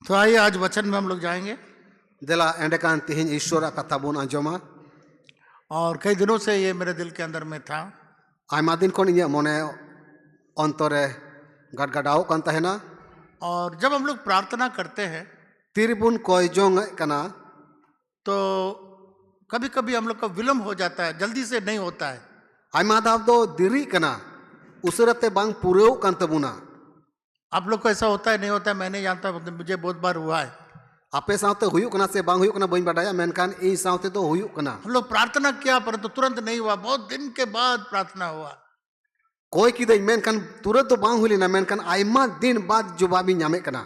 तो आइए आज वचन में हम लोग जाएंगे। देला एंडकान तिहिन ईश्वर कथा बोन आंजमा। और कई दिनों से ये मेरे दिल के अंदर में था। आयमा दिन कोन इᱧᱟᱹᱜ मने अंतरे गडगडाव कान तहेना। और जब हम लोग प्रार्थना करते हैं तिरबुन कोय जोंग कना तो कभी कभी हम लोग का विलम्ब हो जाता है, जल्दी से नहीं होता है। आयमा दाव दो दिरी कना उसरते बांग पुरेव कान तबुना। आप लोग को ऐसा होता है नहीं होता है मैं नहीं जानता, मुझे बहुत बार हुआ है। आपे साथे हुयुक कना से बांग हुयुक कना बइन बाडाया, मेनकान ई साथे तो हुयुक कना। हम लोग प्रार्थना किया परंतु तुरंत नहीं हुआ, बहुत दिन के बाद प्रार्थना हुआ। कोई किदे मेनकान तुरंत तो बांग हुलिना, मेनकान आयमा दिन बाद जवाबी ᱧᱟᱢᱮ कना।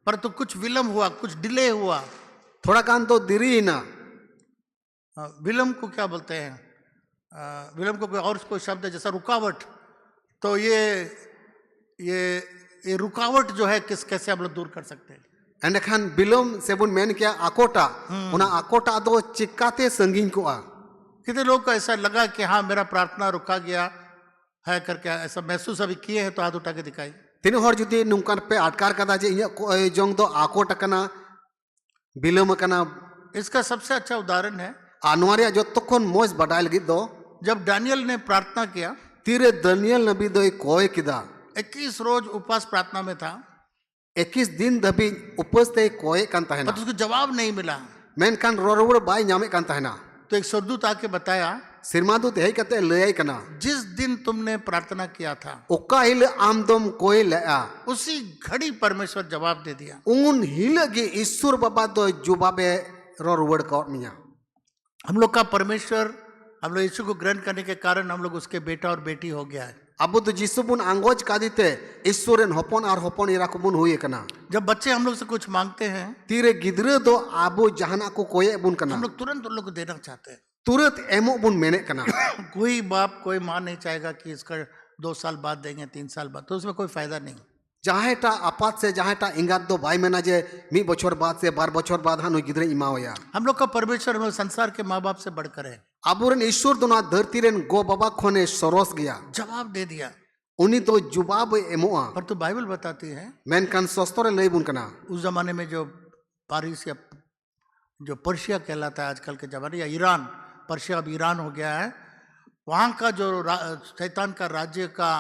परंतु कुछ विलम्ब हुआ, कुछ डिले हुआ। थोड़ा कान तो दिरी ना। विलम्ब को क्या बोलते हैं? विलम्ब को कोई और कोई शब्द है जैसा रुकावट। तो ये रुकावट जो है कैसे हम लोग दूर कर सकते हैं? एंडखान बिलोम से बुन मेन किया आकोटा उना आकोटा दो चिक्काते संगीन को आ। कितने लोग को ऐसा लगा कि हाँ मेरा प्रार्थना रुका गया है करके ऐसा महसूस अभी किए हैं तो हाथ उठा के दिखाई। तीन हर जुदी नुंकान पे अटकार कदा जे इया कोई जोंग दो आकोट कना बिलोम कना। इसका सबसे अच्छा उदाहरण है आनवारिया जो तखन मोज बडाइल गिद दो जब दानियल ने प्रार्थना किया। तीरे दानियल नबी दो कोय किदा 21 रोज उपवास प्रार्थना में था, 21 दिन दबी उपवास ते कोय कान तहना, पर उसको जवाब नहीं मिला। मेन कान रोरोवर बाय ᱧामे कान तहना। तो एक स्वर्गदूत आके बताया सिरमादूत है कते लय कना जिस दिन तुमने प्रार्थना किया था ओका हिल आमदम कोय लया उसी घड़ी परमेश्वर जवाब दे दिया। उन हिल गे ईश्वर बाबा दो जुबाबे रोरोवर को मिया। हम लोग का परमेश्वर, हम लोग यीशु को ग्रहण करने के कारण हम लोग उसके बेटा और बेटी हो गया है। अब तो जिसुबुन आंगोज कादिते ईश्वरन हपन और हपन इरा को बुन हुई कना। जब बच्चे हम लोग से कुछ मांगते हैं तीरे गिदरे दो आबो जहाना को कोये बुन कना, हम लोग तुरंत उन लोग को देना चाहते हैं। तुरंत एमो बुन मेने कना। कोई बाप कोई माँ नहीं चाहेगा कि इसका 2 साल बाद देंगे 3 साल बाद, तो उसमें कोई फायदा नहीं। जहाटा आपात से जहाटा इंगात दो बाय मेना जे 1 बछर बाद से 12 बछर बाद हानु गिदरे इमावया। हम लोग का परमेश्वर हम लोग संसार के माँ बाप से बढ़कर है। आबुरन ईश्वर दोना धरती रेन गो बाबा खोने सरोस गया, जवाब दे दिया। उनी तो जुबाब एमोआ। पर तो बाइबल बताती है मेन कान सस्तरे लय बुन कना उस जमाने में जो पारिस या जो पर्शिया कहलाता है आजकल के जमाने, या ईरान, पर्शिया अब ईरान हो गया है, वहाँ का जो शैतान का राज्य का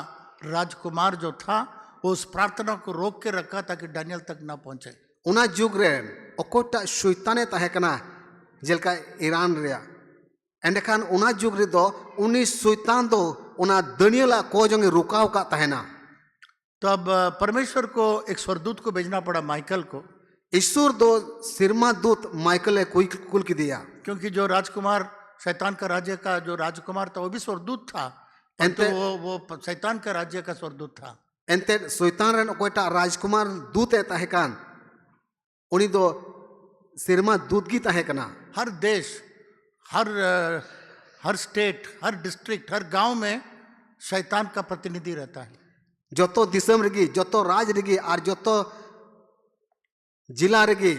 राजकुमार जो था वो उस प्रार्थना को रोक के रखा ताकि दानियल तक ना पहुंचे। उना जुग रेन ओकोटा शैताने तहे कना जेलका ईरान रेया। एंडखान उना जुग रे दो उनी शैतान दो उना दानियला को जोंगे रुकाव का तहेना। तो अब परमेश्वर को एक स्वर्गदूत को भेजना पड़ा माइकल को। ईश्वर दो सिरमा दूत माइकल ने कोई कुल की दिया, क्योंकि जो राजकुमार शैतान का राज्य का जो राजकुमार था वो भी स्वर्गदूत था, तो वो शैतान का राज्य का स्वर्गदूत था। एंते शैतान रेन कोइटा राजकुमार दूत तहे कान उनी दो सिरमा दूत की तहे कना। हर देश, हर स्टेट, हर डिस्ट्रिक्ट, हर गांव में शैतान का प्रतिनिधि रहता है। जोतो दिसम रेगी, जोतो राज रेगी और जोतो जिला रेगी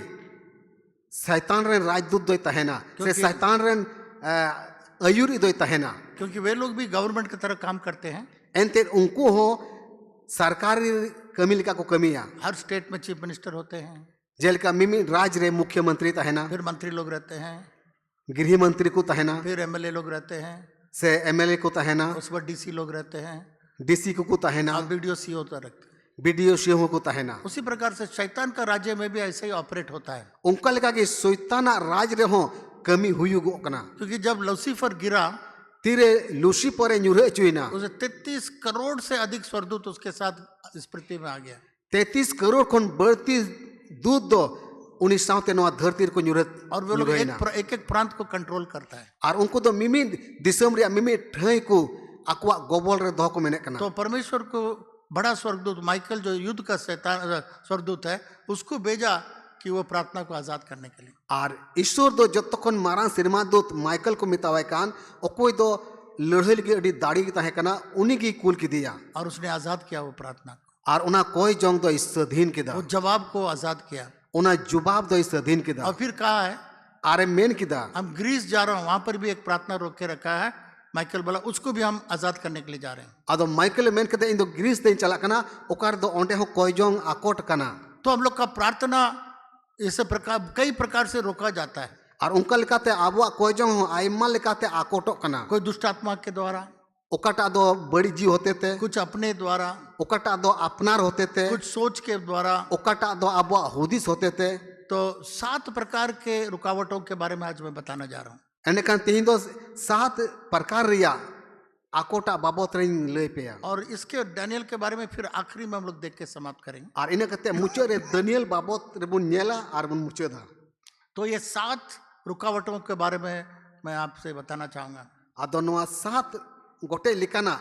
शैतान रेन राजदूत दोय तहेना, से शैतान रेन अयुरी दोय तहेना। क्योंकि वे लोग भी गवर्नमेंट की तरह काम करते हैं। एंते उनको हो सरकारी कमी लिका को कमिया। हर स्टेट में चीफ मिनिस्टर होते हैं, जेल का मिमी राज रे मुख्यमंत्री तहेना, फिर मंत्री लोग रहते हैं, गृह मंत्री को तहेना, फिर एमएलए लोग रहते हैं, से एमएलए को तहेना, उस पर डीसी लोग रहते हैं, डीसी को तहेना, वीडियो सीओ तो रखते हैं, वीडियो सीओ को तहेना। उसी प्रकार से शैतान का राज्य में भी ऐसे ही ऑपरेट होता है। उनका लेका कि शैताना राज रे हो कमी हुयुगो कना। क्योंकि जब लूसीफर गिरा तीरे लूसीफर न्यूरे चुइना, उसे 33 करोड़ से अधिक स्वर्गदूत उसके साथ इस पृथ्वी में आ गया। 33 करोड़ खन बढ़ती दूत दो उनी साथे नवा धरती को न्यूरत, और वो लोग एक प्रांत को कंट्रोल करता है। और उनको तो मिमी दिसम रे मिमी ठई को अकवा गोबल रे दो को मेने कना। तो परमेश्वर को बड़ा स्वर्गदूत माइकल जो युद्ध का शैतान स्वर्गदूत है उसको भेजा कि वो प्रार्थना को आजाद करने के लिए। और ईश्वर दो जतखन मारांग सिरमा दूत माइकल को मितावे कान ओकोय दो लड़हल के अडी दाड़ी की तहे कना उनी की कुल की दिया, और उसने आजाद किया वो प्रार्थना। और उना कोई जोंग दो स्वाधीन किदा, वो जवाब को आजाद किया, उना जुबाब दो स्वाधीन किदा। और फिर कहा है आरे मेन किदा हम ग्रीस जा रहा हूँ, वहां पर भी एक प्रार्थना रोक के रखा है। माइकल बोला उसको भी हम आजाद करने के लिए जा रहे हैं। अदो माइकल मेन कदे इन दो ग्रीस दे चला कना ओकार दो ओंडे हो कोई जोंग आकोट कना। तो हम लोग का प्रार्थना इस प्रकार कई प्रकार से रोका जाता है। ᱟᱨ ᱚᱱᱠᱟ ᱞᱮᱠᱟᱛᱮ ᱟᱵᱚᱣᱟᱜ ᱠᱚᱭᱡᱚᱝ ᱦᱚᱸ ᱟᱭᱢᱟ ᱞᱮᱠᱟᱛᱮ ᱟᱠᱚᱴᱚᱜ ᱠᱟᱱᱟ। कोई दुष्ट आत्मा के द्वारा, ᱚᱠᱟᱴᱟᱜ ᱫᱚ ᱵᱟᱹᱲᱤᱡ ᱡᱤᱣ ᱦᱚᱛᱮᱛᱮ, कुछ अपने द्वारा, ᱚᱠᱟᱴᱟᱜ ᱫᱚ ᱟᱯᱱᱟᱨ ᱦᱚᱛᱮᱛᱮ, कुछ सोच के द्वारा। ᱚᱠᱟᱴᱟᱜ ᱫᱚ ᱟᱵᱚᱣᱟᱜ ᱦᱩᱫᱤᱥ ᱦᱚᱛᱮᱛᱮ। तो 7 प्रकार के रुकावटों के बारे में आज मैं बताना जा रहा हूँ। ᱮᱸᱰᱮᱠᱷᱟᱱ ᱛᱮᱦᱮᱧ ᱫᱚ 7 ᱯᱨᱟᱠᱟᱨ ᱨᱮᱭᱟᱜ ᱟᱠᱚᱴᱟᱜ ᱵᱟᱵᱚᱫ ᱨᱤᱧ ᱞᱟᱹᱭ ᱯᱮᱭᱟ। और इसके दानियल के बारे में फिर आखिरी में हम लोग देख के समाप्त करेंगे। ᱟᱨ ᱤᱱᱟᱹ ᱠᱟᱛᱮ ᱢᱩᱪᱟᱹᱫ ᱨᱮ ᱫᱟᱱᱤᱭᱮᱞ ᱵᱟᱵᱚᱫ ᱨᱮᱵᱚᱱ ᱧᱮᱞᱟ ᱟᱨ ᱵᱚᱱ ᱢᱩᱪᱟᱹᱫᱟ। तो ये 7 रुकावटों के बारे में मैं आपसे बताना चाहूँगा। ᱟᱫᱚ ᱱᱚᱣᱟ 7 ᱜᱚᱴᱮᱡ ᱞᱮᱠᱟᱱᱟᱜ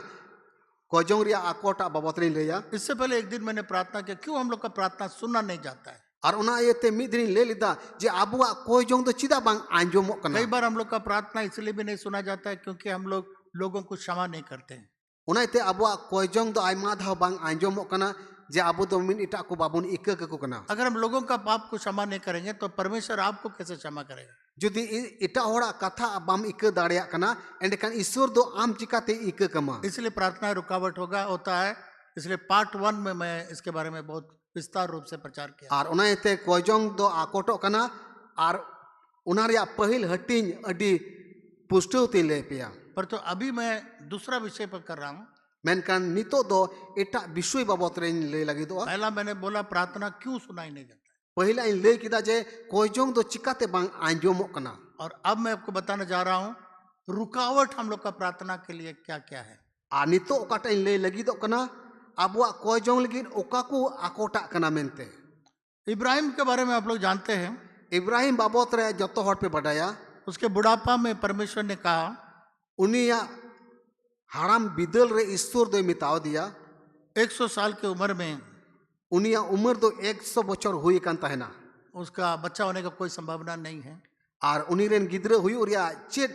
ᱠᱚᱭᱡᱚᱝ ᱨᱮᱭᱟᱜ ᱟᱠᱚᱴᱟᱜ बाबत ᱨᱤᱧ ᱞᱟᱹᱭᱟ। इससे पहले एक दिन मैंने प्रार्थना किया, क्यों हम लोग का प्रार्थना सुनना नहीं जाता है। ᱟᱨ ᱚᱱᱟ ᱤᱭᱟᱹᱛᱮ ᱢᱤᱫ ᱫᱤᱱᱤᱧ ᱞᱟᱹᱭ ᱞᱮᱫᱟ ᱡᱮ ᱟᱵᱚᱣᱟᱜ ᱠᱚᱭᱡᱚᱝ ᱫᱚ ᱪᱮᱫᱟᱜ ᱵᱟᱝ ᱟᱸᱡᱚᱢᱚᱜ ᱠᱟᱱᱟ। कई बार हम लोग का प्रार्थना इसलिए भी नहीं सुना जाता है क्योंकि हम लोग लोगों को क्षमा नहीं करते हैं। ᱚᱱᱟᱛᱮ ᱟᱵᱚᱣᱟᱜ ᱠᱚᱭᱡᱚᱝ ᱫᱚ ᱟᱭᱢᱟ ᱫᱷᱟᱣ ᱵᱟᱝ ᱟᱸᱡᱚᱢᱚᱜ ᱠᱟᱱᱟ ᱡᱮ ᱟᱵᱚ ᱫᱚ ᱢᱤᱫ ᱮᱴᱟᱜ ᱠᱚ ᱵᱟᱵᱚᱱ ᱤᱠᱟᱹ ᱠᱟᱠᱚ ᱠᱟᱱᱟ। अगर हम लोगों का पाप को क्षमा नहीं करेंगे तो परमेश्वर आपको कैसे क्षमा करेगा। ᱡᱩᱫᱤ ᱮᱴᱟᱜ ᱦᱚᱲᱟᱜ ᱠᱟᱛᱷᱟ ᱵᱟᱢ ᱤᱠᱟᱹ ᱫᱟᱲᱮᱭᱟᱜ ᱠᱟᱱᱟ ᱮᱸᱰᱮᱠᱷᱟᱱ ईश्वर ᱫᱚ ᱟᱢ ᱪᱤᱠᱟᱹᱛᱮ ᱤᱠᱟᱹ ᱠᱟᱢᱟ। इसलिए प्रार्थना रुकावट होता है। इसलिए पार्ट 1 में मैं इसके बारे में बहुत विस्तार रूप से प्रचार किया। ᱟᱨ ᱚᱱᱟ ᱤᱭᱟᱹᱛᱮ ᱠᱚᱭᱡᱚᱝ ᱫᱚ ᱟᱠᱚᱴᱚᱜ ᱠᱟᱱᱟ ᱟᱨ ᱚᱱᱟ ᱨᱮᱭᱟᱜ ᱯᱟᱹᱦᱤᱞ ᱦᱟᱹᱴᱤᱧ ᱟᱹᱰᱤ ᱯᱩᱥᱴᱟᱹᱣ ᱛᱮᱧ ᱞᱟᱹᱭ ᱯᱮᱭᱟ। पर तो अभी मैं दूसरा विषय पर कर रहा हूँ। ᱢᱮᱱᱠᱷᱟन ᱱᱤᱛᱚᱜ ᱫᱚ ᱮᱴᱟᱜ ᱵᱤᱥᱚᱭ ᱵᱟᱵᱚᱫ ᱨᱤᱧ ᱞᱟᱹᱭ ᱞᱟᱹᱜᱤᱫᱚᱜᱼᱟ। पहला मैंने बोला प्रार्थना क्यों सुनाई नहीं देता है। ᱯᱟᱹᱦᱤᱞᱟᱜ ᱤᱧ ᱞᱟᱹᱭ ᱠᱮᱫᱟ ᱡᱮ ᱠᱚᱭᱡᱚᱝ ᱫᱚ ᱪᱤᱠᱟᱹᱛᱮ ᱵᱟᱝ ᱟᱸᱡᱚᱢᱚᱜ ᱠᱟᱱᱟ। और अब मैं आपको बताने जा रहा हूँ रुकावट हम लोग का प्रार्थना के लिए क्या क्या है। ᱟᱨ ᱱᱤᱛᱚᱜ ᱚᱠᱟᱴᱟᱜ ᱤᱧ ᱞᱟᱹᱭ ᱞᱟᱹᱜᱤᱫᱚᱜ ᱠᱟᱱᱟ ᱟᱵᱚᱣᱟᱜ ᱠᱚᱭᱡᱚᱝ ᱞᱟᱹᱜᱤᱫ ᱚᱠᱟ ᱠᱚ ᱟᱠᱚᱴᱟᱜ ᱠᱟᱱᱟ ᱢᱮᱱᱛᱮ। इब्राहिम के बारे में आप लोग जानते हैं। ᱤᱵᱨᱟᱦᱤᱢ ᱵᱟᱵᱚᱫ ᱨᱮ ᱡᱚᱛᱚ ᱦᱚᱲ ᱯᱮ ᱵᱟᱰᱟᱭᱟ। उसके बुढ़ापा में परमेश्वर ने कहा, ᱩᱱᱤᱭᱟᱜ ᱦᱟᱲᱟᱢ ᱵᱤᱫᱟᱹᱞ ᱨᱮ ईश्वर दोय ᱢᱮᱛᱟᱣ ᱫᱮᱭᱟ। 100 साल की उम्र में ᱩᱱᱤᱭᱟᱜ ᱩᱢᱟᱹᱨ ᱫᱚ 100 ᱵᱚᱪᱷᱚᱨ ᱦᱩᱭ ᱟᱠᱟᱱ ᱛᱟᱦᱮᱱᱟ। उसका बच्चा होने का कोई संभावना नहीं है। ᱟᱨ ᱩᱱᱤ ᱨᱮᱱ ᱜᱤᱫᱽᱨᱟᱹ ᱦᱩᱭᱩᱜ ᱨᱮᱭᱟग ᱪᱮᱫ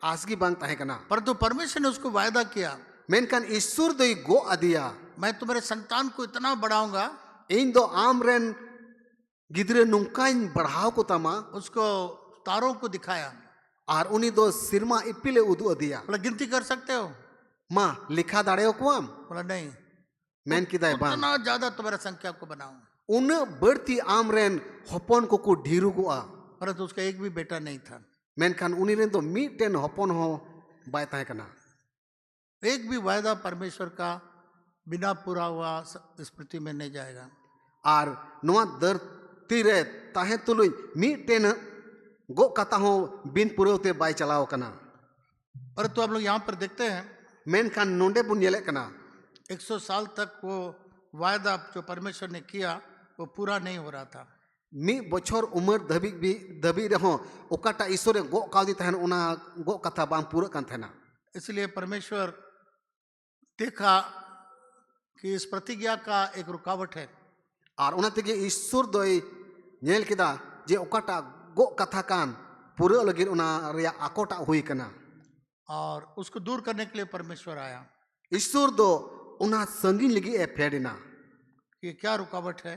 आस ᱜᱮ ᱵᱟᱝ ᱛᱟᱦᱮᱸ ᱠᱟᱱᱟ। परंतु परमेश्वर ने उसको वायदा किया, ᱢᱮᱱᱠᱷᱟन ईश्वर दोय ᱜᱚᱜ ᱟᱫᱮᱭᱟ। मैं तुम्हारे संतान को इतना बढ़ाऊंगा। ᱤᱧ ᱫᱚ ᱟᱢ ᱨᱮᱱ गिद्रे नुकाइन बढ़ाव को तमा। उसको तारों को दिखाया। आर उनी दो सिरमा इपिले उदु अदिया। बोला गिनती कर सकते हो? माँ लिखा दाड़े को आम। बोला नहीं। मैन की दाय बान। उतना ज्यादा तुम्हारा संख्या को बनाऊं। उन बढ़ती आम रेन हपन को ढीरु को आ। परंतु उसका एक भी बेटा नहीं था। मैन खान उनी रेन तो मीटेन हपन हो बाय ताहे कना। एक भी वायदा परमेश्वर का बिना पूरा हुआ इस पृथ्वी में नहीं जाएगा। आर नुआ दर तीरे ताहे तुलुई मीटेन गो कथा हो बिन पुरोते बाय चलाओ कना। परंतु आप लोग यहाँ पर देखते हैं मैन खान नोंडे बुनियले कना 100 साल तक वो वायदा जो परमेश्वर ने किया वो पूरा नहीं हो रहा था। मी बछर उम्र दबी रहो ओकाटा ईश्वर गो काउदी तहन उना गो कथा बांग पूरा कान थेना। इसलिए परमेश्वर देखा कि इस प्रतिज्ञा का एक रुकावट है। और उना तेगे ईश्वर दोय नेल किदा जे ओकाटा गो कथा कान पूरा लगिन उना रिया आकोटा हुई कना। और उसको दूर करने के लिए परमेश्वर आया। ईश्वर दो उना संगीन लगी ए फेडिना। ये क्या रुकावट है?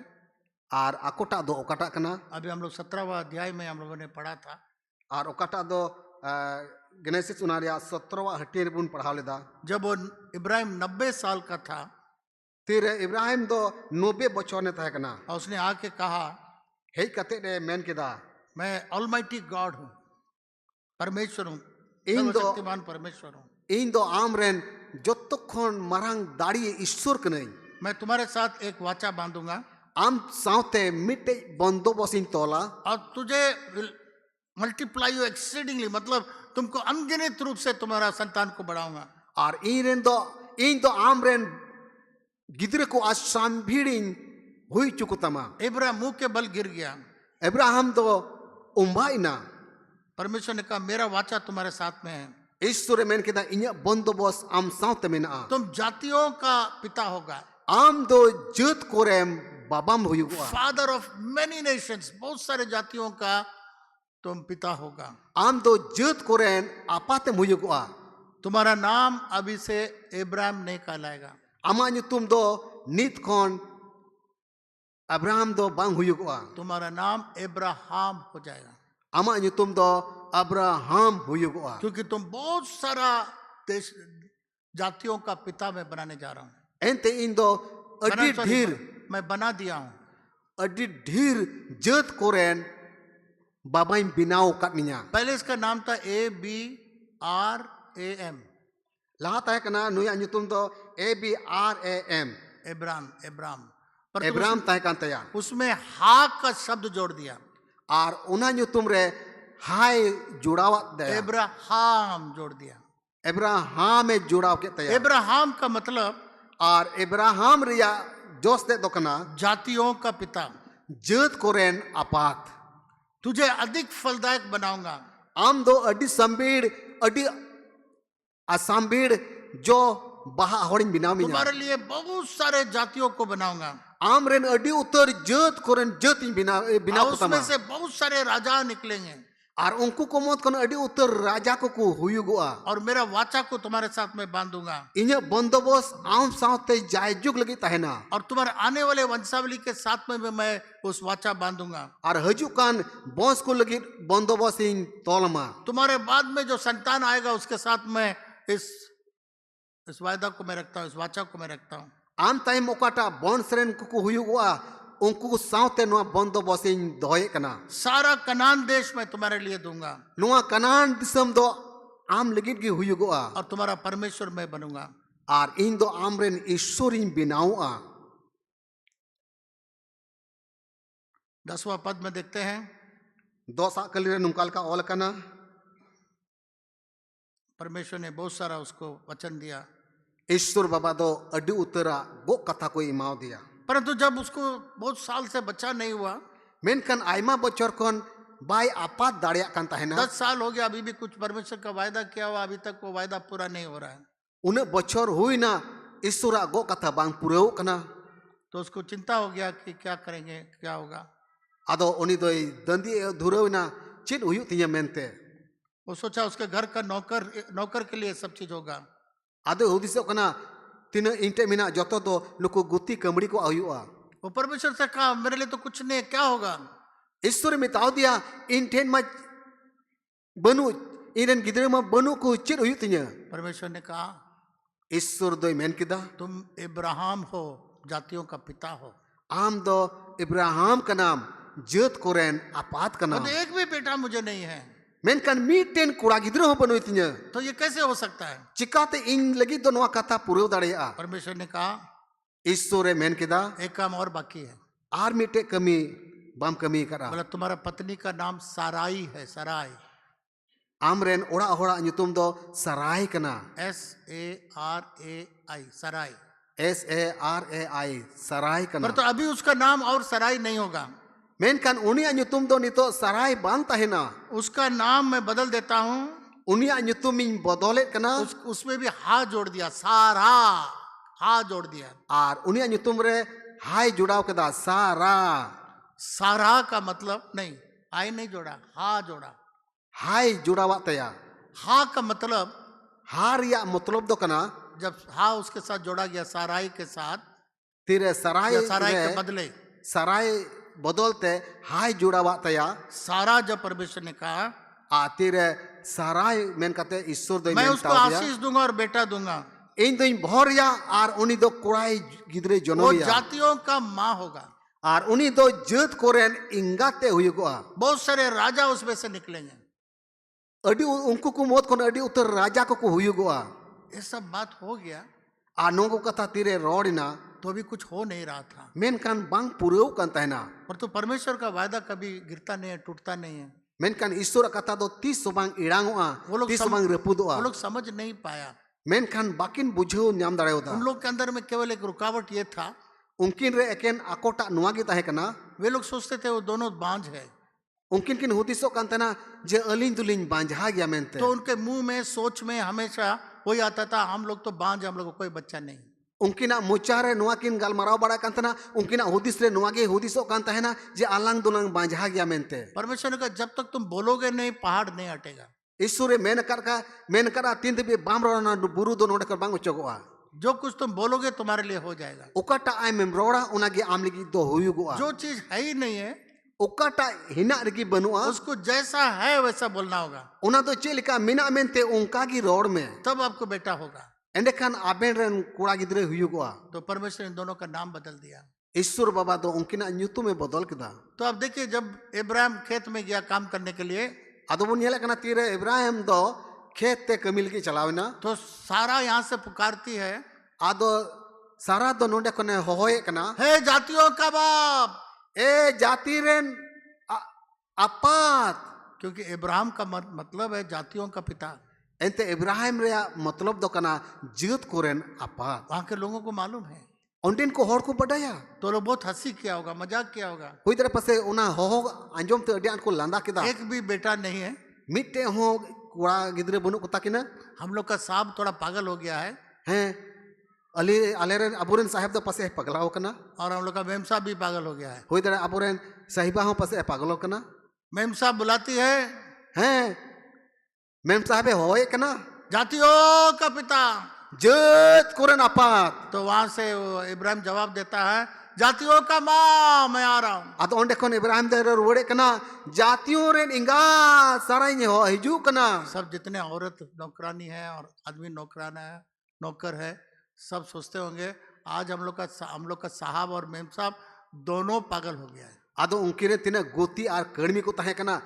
और आकोटा दो ओकाटा कना। अभी हम लोग 17वां अध्याय में हम लोगों ने पढ़ा था। और ओकाटा दो गनेसिस उनारिया 17वां हटियर बुन पढ़ाव लेदा। जब वो इब्राहिम 90 साल का था तेरे इब्राहिम दो 90 बछर ने तहे कना। और उसने आके कहा हे कते दे मैन केदा मैं ऑलमाइटी गॉड हूँ, परमेश्वर हूँ, इन दो सर्वशक्तिमान परमेश्वर हूँ। इन दो आमरेन जोतखोन मरांग दाड़ी ईश्वर कनई। मैं तुम्हारे साथ एक वाचा बांधूंगा आम साउते मिटे बंदोबसिन तोला और तुझे मल्टीप्लाई यू एक्सीडिंगली, मतलब तुमको अनगिनत रूप से तुम्हारा संतान को बढ़ाऊंगा। और इन दो आमरेन गिद्रे को आज सांभीड़िन हुई चुकुतमा। इब्राहिम मुंह के बल गिर गया। इब्राहिम दो उम्बाइना। परमेश्वर ने कहा मेरा वाचा तुम्हारे साथ में है। ईश्वर मेन केदा इन्या बंदोबस आम साउते मेना। तुम जातियों का पिता होगा। आम दो जत कोरेम बाबाम हुयुआ। फादर ऑफ मेनी नेशंस, बहुत सारे जातियों का तुम पिता होगा। आम दो जत कोरेन आपाते हुयुआ। तुम्हारा नाम अभी से इब्राहिम नहीं कहलाएगा। आमा तुम दो नित खोन अब्राहम दो बांग हुयुआ। तुम्हारा नाम इब्राहिम हो जाएगा। आमा तुम दो अब्राहम हुयुआ। क्योंकि तुम बहुत सारा देश जातियों का पिता मैं बनाने जा रहा हूँ। एंते इन दो अडी ढीर मैं बना दिया हूँ। adi dhir jat koren babain binau kat niya. पहले इसका नाम था ABRAM, Laha tahe kana nuya nyutum do ABRAM. Abram. पर तुम Abraham tahe kan taya. उसमें हा का शब्द जोड़ दिया, Ar una nyutum re hai judawat daya. Abraham जोड़ दिया। Abraham e judaw ke taya. Abraham का मतलब Ar Abraham riya jos de do kana जातियों का पिता। jat koren apat. तुझे अधिक फलदायक बनाऊंगा, Am do adi sambir adi asambir jo baha horin binau minya. तुम्हारे लिए बहुत सारे जातियों को बनाऊंगा, Am ren adi utar jat koren jat in binau और उसमें utama. से बहुत सारे राजा निकलेंगे, Ar unku ko mot kono adi utar raja ko ku huyugua. और मेरा वाचा को तुम्हारे साथ में बांधूंगा, Inya bondobos am saute jayjuk lagi tahena. और तुम्हारे आने वाले वंशावली के साथ में भी मैं उस वाचा बांधूंगा। Ar hajukan bons ko lagi bondobos in tolma. तुम्हारे बाद में जो संतान आएगा उसके साथ में इस वायदा को मैं रखता हूँ, इस वाचा को मैं रखता हूँ। Am time okata bons ren ku huyugua. Unku saute noa bondobos in doye kana. सारा कनान देश मैं तुम्हारे लिए दूंगा, Noa kanan disam do am legit gi huyugua. और तुम्हारा परमेश्वर मैं बनूंगा। Ar in do amren isurin binaua. 10वां पद में देखते हैं, Dosa kalire nungkal ka ol kana. परमेश्वर ने बहुत सारा उसको वचन दिया, Isur baba do adi utara go kata ko imau dia. परंतु जब उसको बहुत साल से बच्चा नहीं हुआ, Menkan aima bocor kon bai apat daria kan tahena. 10 साल हो गया, अभी भी कुछ परमेश्वर का वायदा किया हुआ, अभी तक वो वायदा पूरा नहीं हो रहा है, Una bocor huina isura go kata bang pureu kana. तो उसको चिंता हो गया कि क्या करेंगे, क्या होगा। Ado oni doi dandi dhureuina chin huyu tinya mente. वो सोचा उसके घर का नौकर के लिए सब चीज होगा, Ado hudisok kana tina inte mina joto do nuku guti kamri ko ayua. वो परमेश्वर से कहा मेरे लिए तो कुछ नहीं है, क्या होगा। Isur mitau dia inten ma banu iren gidre ma banu ko chin huyu tinya. परमेश्वर ने कहा Isur doi men kida. तुम इब्राहिम हो, जातियों का पिता हो, Am do Abraham ka naam jat koren apat ka और naam. एक भी बेटा मुझे नहीं है, Menkan miten kura gidre ho panu tinya. तो ये कैसे हो सकता है। Cikate in lagi do noa kata pureu daria. परमेश्वर ने कहा Isure men kida. एक काम और बाकी है, Ar mite kami bam kami kara. बोला तुम्हारा पत्नी का नाम साराई है, सराय, Amren ora hora nyutum do sarai kana. SARAI, Sarai. SARAI sarai पर kana. तो अभी उसका नाम और सराय नहीं होगा, Menkan unia nyutum do nito sarai bang tahena. उसका नाम मैं बदल देता हूँ, Unia nyutum min bodolet kana. उसमें भी हा जोड़ दिया, सारा हा जोड़ दिया। Ar unia nyutum re hai judau kada sara. सारा का मतलब नहीं, आई नहीं जोड़ा, हा जोड़ा। Hai judawat taya. हा का मतलब Har ya matlab do kana. जब हा उसके साथ जोड़ा गया, साराई के साथ, Tire sarai या साराई के re बदले sarai bodolte hai judawat taya. सारा, जब परमेश्वर ने कहा Tire sarai men kate isur do मैं men उसको tau dia. आशीष दूंगा और बेटा दूंगा, In doin bhorya ar uni do kurai gidre वो jonoya. जातियों का माँ होगा, Ar uni do jat koren ingate huyugua. बहुत सारे राजा उसमें से निकलेंगे। Adi unku ku mot kon adi utar raja ko ku huyugua. ये सब बात हो गया, Anongo kata tire rodina. तो अभी कुछ हो नहीं रहा था, Menkan bang pureu kan tahena. पर तो परमेश्वर का वायदा कभी गिरता नहीं है, टूटता नहीं है। Menkan isura kata do tis sobang irangoa. वो लोग Tis सम- sobang वो repudoa. लोग समझ नहीं पाया, Menkan bakin bujheu nyam dareuda. उन लोग के अंदर में केवल एक रुकावट ये था, Unkin re eken akota nuagi tahe kana. वे लोग सोचते थे वो दोनों बांझ है, Unkin kin hudisok kan tahena je alin dulin banjha gya mente. तो उनके मुंह में सोच में हमेशा वही आता था, हम लोग तो बांझ, हम लोग को कोई बच्चा नहीं। Unkina mucare nuakin galmarau bara kan tahena. Unkina hudis re nuagi hudisok kan tahena je alang dulang banjha gya mente. परमेश्वर ने कहा जब तक तुम बोलोगे नहीं, पहाड़ नहीं हटेगा। Isure men kara tin tibi bamro na buru do node kar bang uchogoa. जो कुछ तुम बोलोगे तुम्हारे लिए हो जाएगा। Okata ay memrora unagi amligi do huyugua. जो चीज है ही नहीं है Okata hina rigi banua. उसको जैसा है वैसा बोलना होगा, Una do chelika mina mente unkagi rod me. तब आपको बेटा होगा। Endekan aben ren kura gidre huyugua. तो परमेश्वर ने दोनों का नाम बदल दिया, ईश्वर बाबा दो उनकिना ᱧᱩᱛᱩᱢᱮ बदल किदा तो अब देखिए, जब इब्राहिम खेत में गया काम करने के लिए, आदो बन नेले कना तीरे इब्राहिम दो खेत ते कमी लगी चलावना तो सारा यहाँ से पुकारती है, आदो सारा दो नोंडे कने होहोए कना हे जातियों का बाप। ए जाति रेन अपात क्योंकि इब्राहिम का मतलब है जातियों का पिता। एंते इब्राहिम रे मतलब दो कना जीत कोरेन अपात वहां के लोगों को मालूम है, उनटिन को होड़ को बडाया तो लोग बहुत हंसी किया होगा, मजाक किया होगा। हुई तरह पसे उना होहो अंजोम ते अडियान को लांदा किदा एक भी बेटा नहीं है। मिट्टे हो कुड़ा गिदरे बनु को ताकिना हम लोग का साहब थोड़ा पागल हो गया है, हैं अली अलेरन अबुरन साहेब दो पसे पगलाओ कना और हम लोग का मेम साहब भी पागल हो गया है। हुई तरह अबुरन साहिबा हो पसे पगलो कना मेम साहब बुलाती है, हैं मेम साहबे होए कना जातियों का पिता। जत कोरेन अपात तो वहां से वो इब्राहिम जवाब देता है, जातियों का माँ मैं आ रहा हूं। आदो ओंडे कोन इब्राहिम दे रुवड़े कना जातियों रेन इंगा साराई हो हिजू कना सब जितने औरत नौकरानी है और आदमी नौकराना है, नौकर है, सब सोचते होंगे आज हम लोग का साहब और मेम साहब दोनों पागल हो गया है। आदो उनकिने तिना गोती आर कर्मी को ताहे कना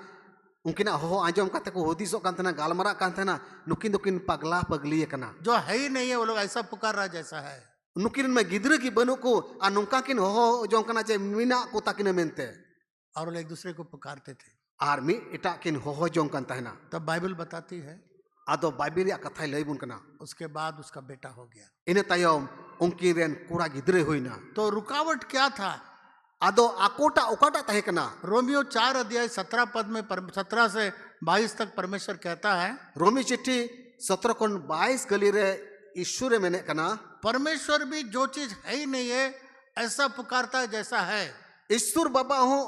उनकिना हो आंजोम काते को होदिसो कान थना गालमरा कान थना नुकिन दुकिन पगला पगली कना जो है ही नहीं है, वो लोग ऐसा पुकार रहा जैसा है। नुकिन में गिदरे की बनु को आ नुका किन हो जों कना जे मीना को ताकिन मेनते और वो लोग एक दूसरे को पुकारते थे। आर मी एटा किन हो जों कान तहना तब बाइबल बताती है, आदो बाइबिल या कथा लई बुन कना उसके बाद उसका बेटा हो गया। इने तायम उनकिन रेन कुड़ा गिदरे होइना तो रुकावट क्या था? आदो आकोटा ओकाटा तहे कना रोमियो 4 अध्याय 17 पद में 17 से 22 तक परमेश्वर कहता है, रोमी चिट्ठी 17 कोन 22 गली रे ईश्वर मेने कना परमेश्वर भी जो चीज है ही नहीं है ऐसा पुकारता है जैसा है। ईश्वर बाबा हो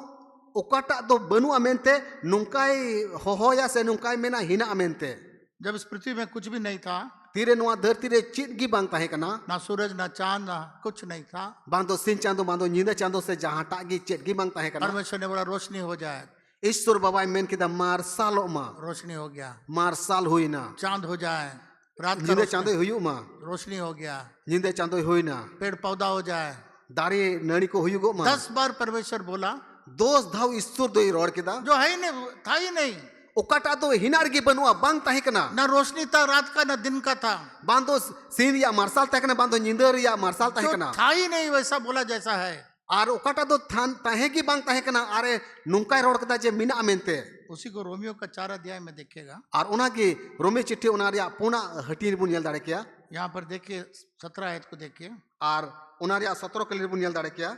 ओकाटा दो बनु अमेनते नुंकाई होया से नुंकाई मेना हिना अमेनते जब इस पृथ्वी में कुछ भी नहीं था, तीरे नुआ धरती रे चित गी बांग ताहे कना ना सूरज ना चांद ना कुछ नहीं था, बांधो सिन चांदो बांधो नींदा चांदो से जहां टागी चित गी बांग ताहे कना परमेश्वर ने बोला रोशनी हो जाए, ईश्वर बाबा मेन किदा मार्सालो मा रोशनी हो गया। मार्साल हुईना चांद हो जाए, रात का नींदे चांदो हुयु मा रोशनी हो गया। नींदे चांदो हुईना पेड़ पौधा हो जाए। दारी नड़ी को हुयुगो मा 10 बार परमेश्वर बोला, दोस धाव ईश्वर दो रोड किदा जो है ही नहीं था ही नहीं। ओकाटा दो हिनार गी बनुआ बांग ताहे कना ना रोशनी था रात का ना दिन का था, बांधो सीन या मार्साल ताहे कना बांधो नींदर या मार्साल ताहे जो कना था ही नहीं वैसा बोला जैसा है। आर ओकाटा दो थान ताहे की बांग ताहे कना आरे नुंकाय रोड कदा जे मिना अमेनते उसी को रोमियो का 4 अध्याय में देखिएगा। आर ओना की रोमी चिट्ठी ओना रिया पुना हटीर बुन नेल दाड़े किया यहाँ पर देखिए 17 आयत को देखिए, आर ओना रिया 17 कली बुन नेल दाड़े किया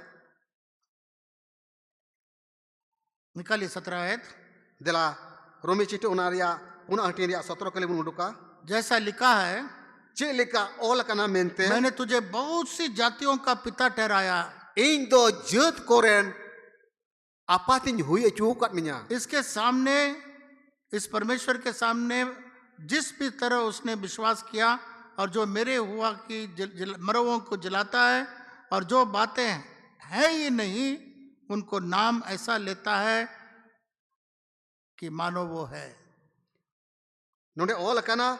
निकालिए 17 आयत। दिला रोमी चिट्ठी ओना रिया पुना हटीर रिया 17 कली बुन उडुका जैसा लिखा है, चे लिका ओल कना मेनते मैंने तुझे बहुत सी जातियों का पिता ठहराया। इन दो जत कोरेन आपातिन हुई चूकत मिया इसके सामने, इस परमेश्वर के सामने जिस भी तरह उसने विश्वास किया और जो मेरे हुआ कि मरों को जलाता है और जो बातें हैं ही नहीं उनको नाम ऐसा लेता है कि मानो वो है। नोडे ओल कना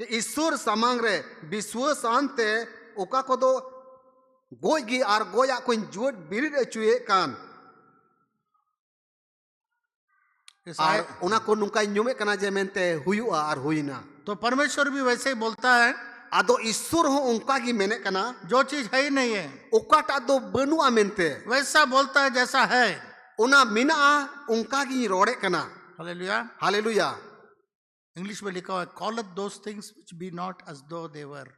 कि ईश्वर समांग रे विश्वास आनते ओका को दो गोयगी आर गोया को जोट बिरिड चुए कान आर ओना को नुका न्युमे कना जे मेनते हुयुआ आर हुइना। तो परमेश्वर भी वैसे ही बोलता है, आदो ईश्वर हो उनका की मैंने कना जो चीज है ही नहीं है ओकाटा दो बनुआ मेनते वैसा बोलता है जैसा है। ओना मिना उनका की रोड़े कना। हालेलुया। हालेलुया। इंग्लिश में लिखा हुआ है, calleth those things which be not as though they वर।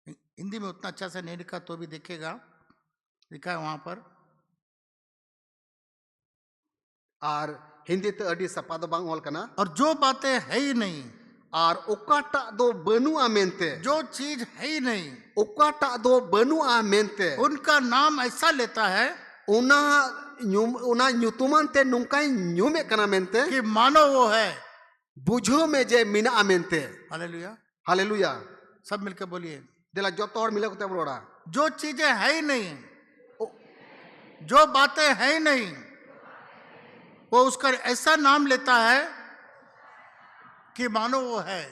हिंदी में उतना अच्छा से नहीं लिखा तो भी देखिएगा, लिखा है वहां पर। आर हिंदी ते अडी सपा दो बांग ओल कना और जो बातें है ही नहीं, आर ओकाटा दो बनुआ मेनते जो चीज है ही नहीं ओकाटा दो बनुआ मेनते उनका नाम ऐसा लेता है ओना न्यूतुमान ते नुंकाई न्यूमे कना मेनते कि मानो वो है। बुझो में जे मिना अमेनते। हालेलुया। हालेलुया। सब मिलकर बोलिए, दिला जो तोड़ मिले को बोड़ा जो चीजें है ही नहीं, जो बातें है ही नहीं, वो उसका ऐसा नाम लेता है कि मानो वो है।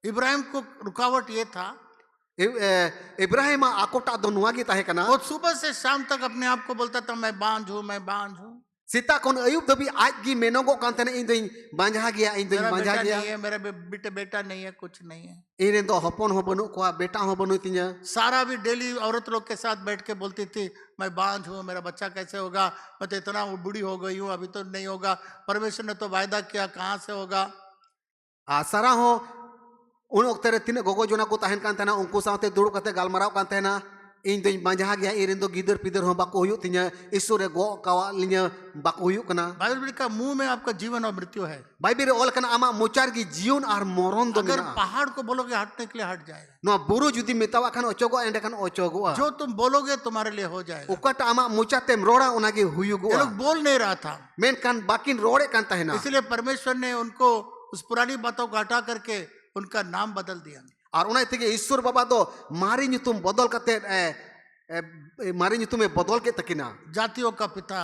इब्राहिम को रुकावट ये था, इब्राहिम आकोटा दो नुआ गी ताहे कना वो सुबह से शाम तक अपने आप को बोलता था मैं बांझ हूँ, मैं बांझ हूँ। सीता कोन अयुब दबी आज गी मेनोगो कांतने इन दोई बांझा गया इन दोई मेरा बांझा बेटा गया नहीं है, मेरे बेटा नहीं है, कुछ नहीं है। इन दो हपन हो बनु को बेटा हो बनु तिया सारा भी डेली औरत लोग के साथ बैठ के बोलती थी मैं बांझ हूँ, मेरा बच्चा कैसे होगा, मैं तो इतना बूढ़ी हो गई हूँ, अभी तो नहीं होगा, परमेश्वर ने तो वायदा किया, कहाँ से होगा। सारा हो उन ओक्ते रे तिने गोगो जोना को ताहेन कान तेना उनको साथे दुड़ु कते गालमाराव कान तेना इन दोई बांझा गया इन दो गिदर पिदर हो बाको हुयु तिया ईश्वर रे गो कावा लिया बाको हुयु कना बाइबल का मुंह में आपका जीवन और मृत्यु है। बाइबल रे ओल कना आमा मोचार गी जीवन आर मरण दो अगर मेना पहाड़ को बोलोगे हटने के लिए हट जाएगा, नो बुरु जुदी मेतावा खान ओचोगो एंडे खान ओचोगो जो तुम बोलोगे तुम्हारे लिए हो जाएगा। उकट आमा मोचातेम रोड़ा उनागे हुयुगो ये लोग बोल नहीं रहा था, मेन कान बाकिन रोड़े कान ताहेना इसलिए परमेश्वर ने उनको उस पुरानी बातों को हटा करके उनका नाम बदल दिया। और उना तेगे ईश्वर बाबा दो मारी ᱧᱩᱛᱩᱢ बदल कते मारी ᱧᱩᱛᱩᱢ बदल के तकिना जातियों का पिता,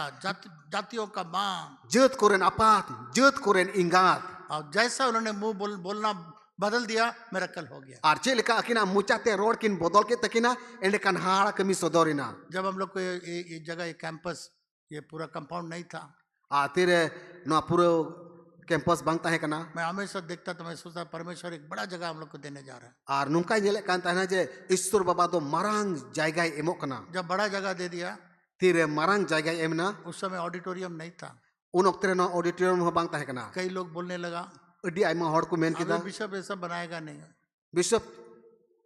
जातियों का माँ, जत कोरेन अपात जत कोरेन इंगात और जैसा उन्होंने मुंह बोलना बदल दिया, मेरेकल हो गया। और चेलेका अकिना मुचाते रोड किन बदल के तकिना एंडे कान हाड़ा कमी सदोरिना जब हम लोग को ये जगह, ये कैंपस, ये पूरा कंपाउंड नहीं था, तेरे नो पूरा कैंपस बांग ताहे कना मैं हमेशा देखता था, मैं सोचता परमेश्वर एक बड़ा जगह हम लोग को देने जा रहा है। और नुका नेले कान ताहेना जे ईश्वर बाबा दो मारांग जायगा एमोक कना जब बड़ा जगह दे दिया, तीरे मारांग जायगा एमना उस समय ऑडिटोरियम नहीं था, उन ओक्ते नो ऑडिटोरियम हो बांग ताहे कना कई लोग बोलने लगा अड्डी आइमा हड़ को मेन अभी किदा बिशप ये सब बनाएगा नहीं, बिशप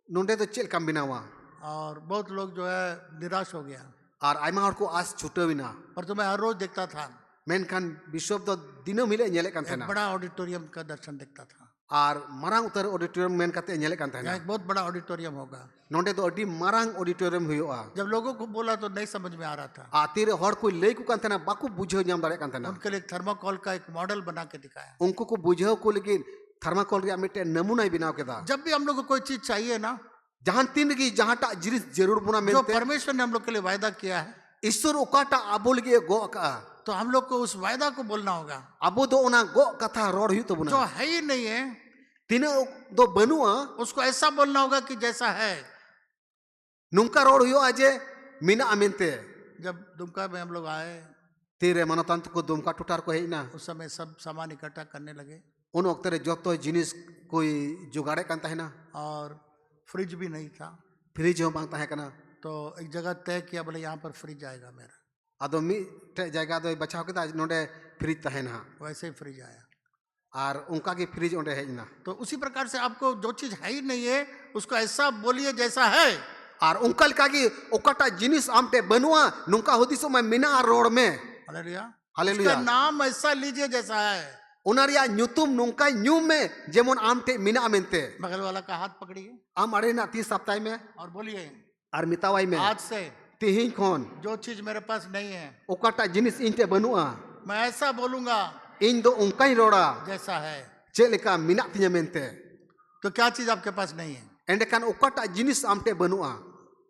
नुंडे तो चेल काम बिनावा और बहुत लोग जो है निराश हो गया। और आइमा हड़ को आज छुटविना पर तो मैं हर रोज देखता था, मेनखान बिशप दो दिनो मिले नेले कान एक थाना बड़ा ऑडिटोरियम का दर्शन देखता था। और मारांग उतर ऑडिटोरियम मेन काते नेले कान थाना यहाँ एक बहुत बड़ा ऑडिटोरियम होगा। नोंडे तो अड्डी मारांग ऑडिटोरियम हुआ जब लोगों को बोला तो नहीं समझ में आ रहा था, आतीरे हड़ को लई को कान थाना बाकू बुझो ᱧᱟᱢ दाड़े कान थाना उनके लिए थर्माकोल का एक मॉडल बना के दिखाया। उनको को बुझो को लेकिन थर्माकोल रे मिटे नमूना ही बिनाव केदा जब भी हम लोग को कोई चीज चाहिए ना, जहां तीन की जहांटा जिनिस जरूर बुना जो मेनते परमेश्वर ने हम लोग के लिए वायदा किया है, ईश्वर ओकाटा आबो लगे गो का तो हम लोग को उस वायदा को बोलना होगा। आबो दो ओना गो कथा रोड हुई तो जो बुना है ही नहीं है तीन दो बनुआ उसको ऐसा बोलना होगा कि जैसा है। नुंका रोड हुई आजे मिना अमेनते जब दुमका में हम लोग आए, तीरे मनतांत को दुमका टुटार को है ना उस समय सब सामान इकट्ठा करने लगे उन वक्त रे जोतो जिनिस कोई जुगाड़े कान ताहे ना और फ्रिज भी नहीं था, फ्रिज हो बांग ताहे कना तो एक जगह तय किया बोले यहाँ पर फ्रिज आएगा मेरा, आदो मी जगह दो बचाव के नोडे फ्रिज ताहे ना वैसे ही फ्रिज आया। और उनका की फ्रिज ओंडे है ना तो उसी प्रकार से आपको जो चीज है ही नहीं है उसको ऐसा बोलिए जैसा है। और उनका लका की ओकाटा जिनिस आमटे बनुआ नुंका होदिसो मैं मिना रोड में हालेलुया, हालेलुया उसका नाम ऐसा लीजिए जैसा है। उनारिया ᱧᱩᱛᱩᱢ नुंका ᱧᱩ में जेमन आमटे मिना मेनते बगल वाला का हाथ पकड़िए आम अड़े ना 30 सप्ताह में और बोलिए और मितावाई में आज से तिहिन खोन जो चीज मेरे पास नहीं है ओकाटा जिनिस इनते बनुआ मैं ऐसा बोलूंगा इन दो उनकाई रोड़ा जैसा है। चेलेका मिना तिया मेनते तो क्या चीज आपके पास नहीं है एंडेकान ओकाटा जिनिस आमटे बनुआ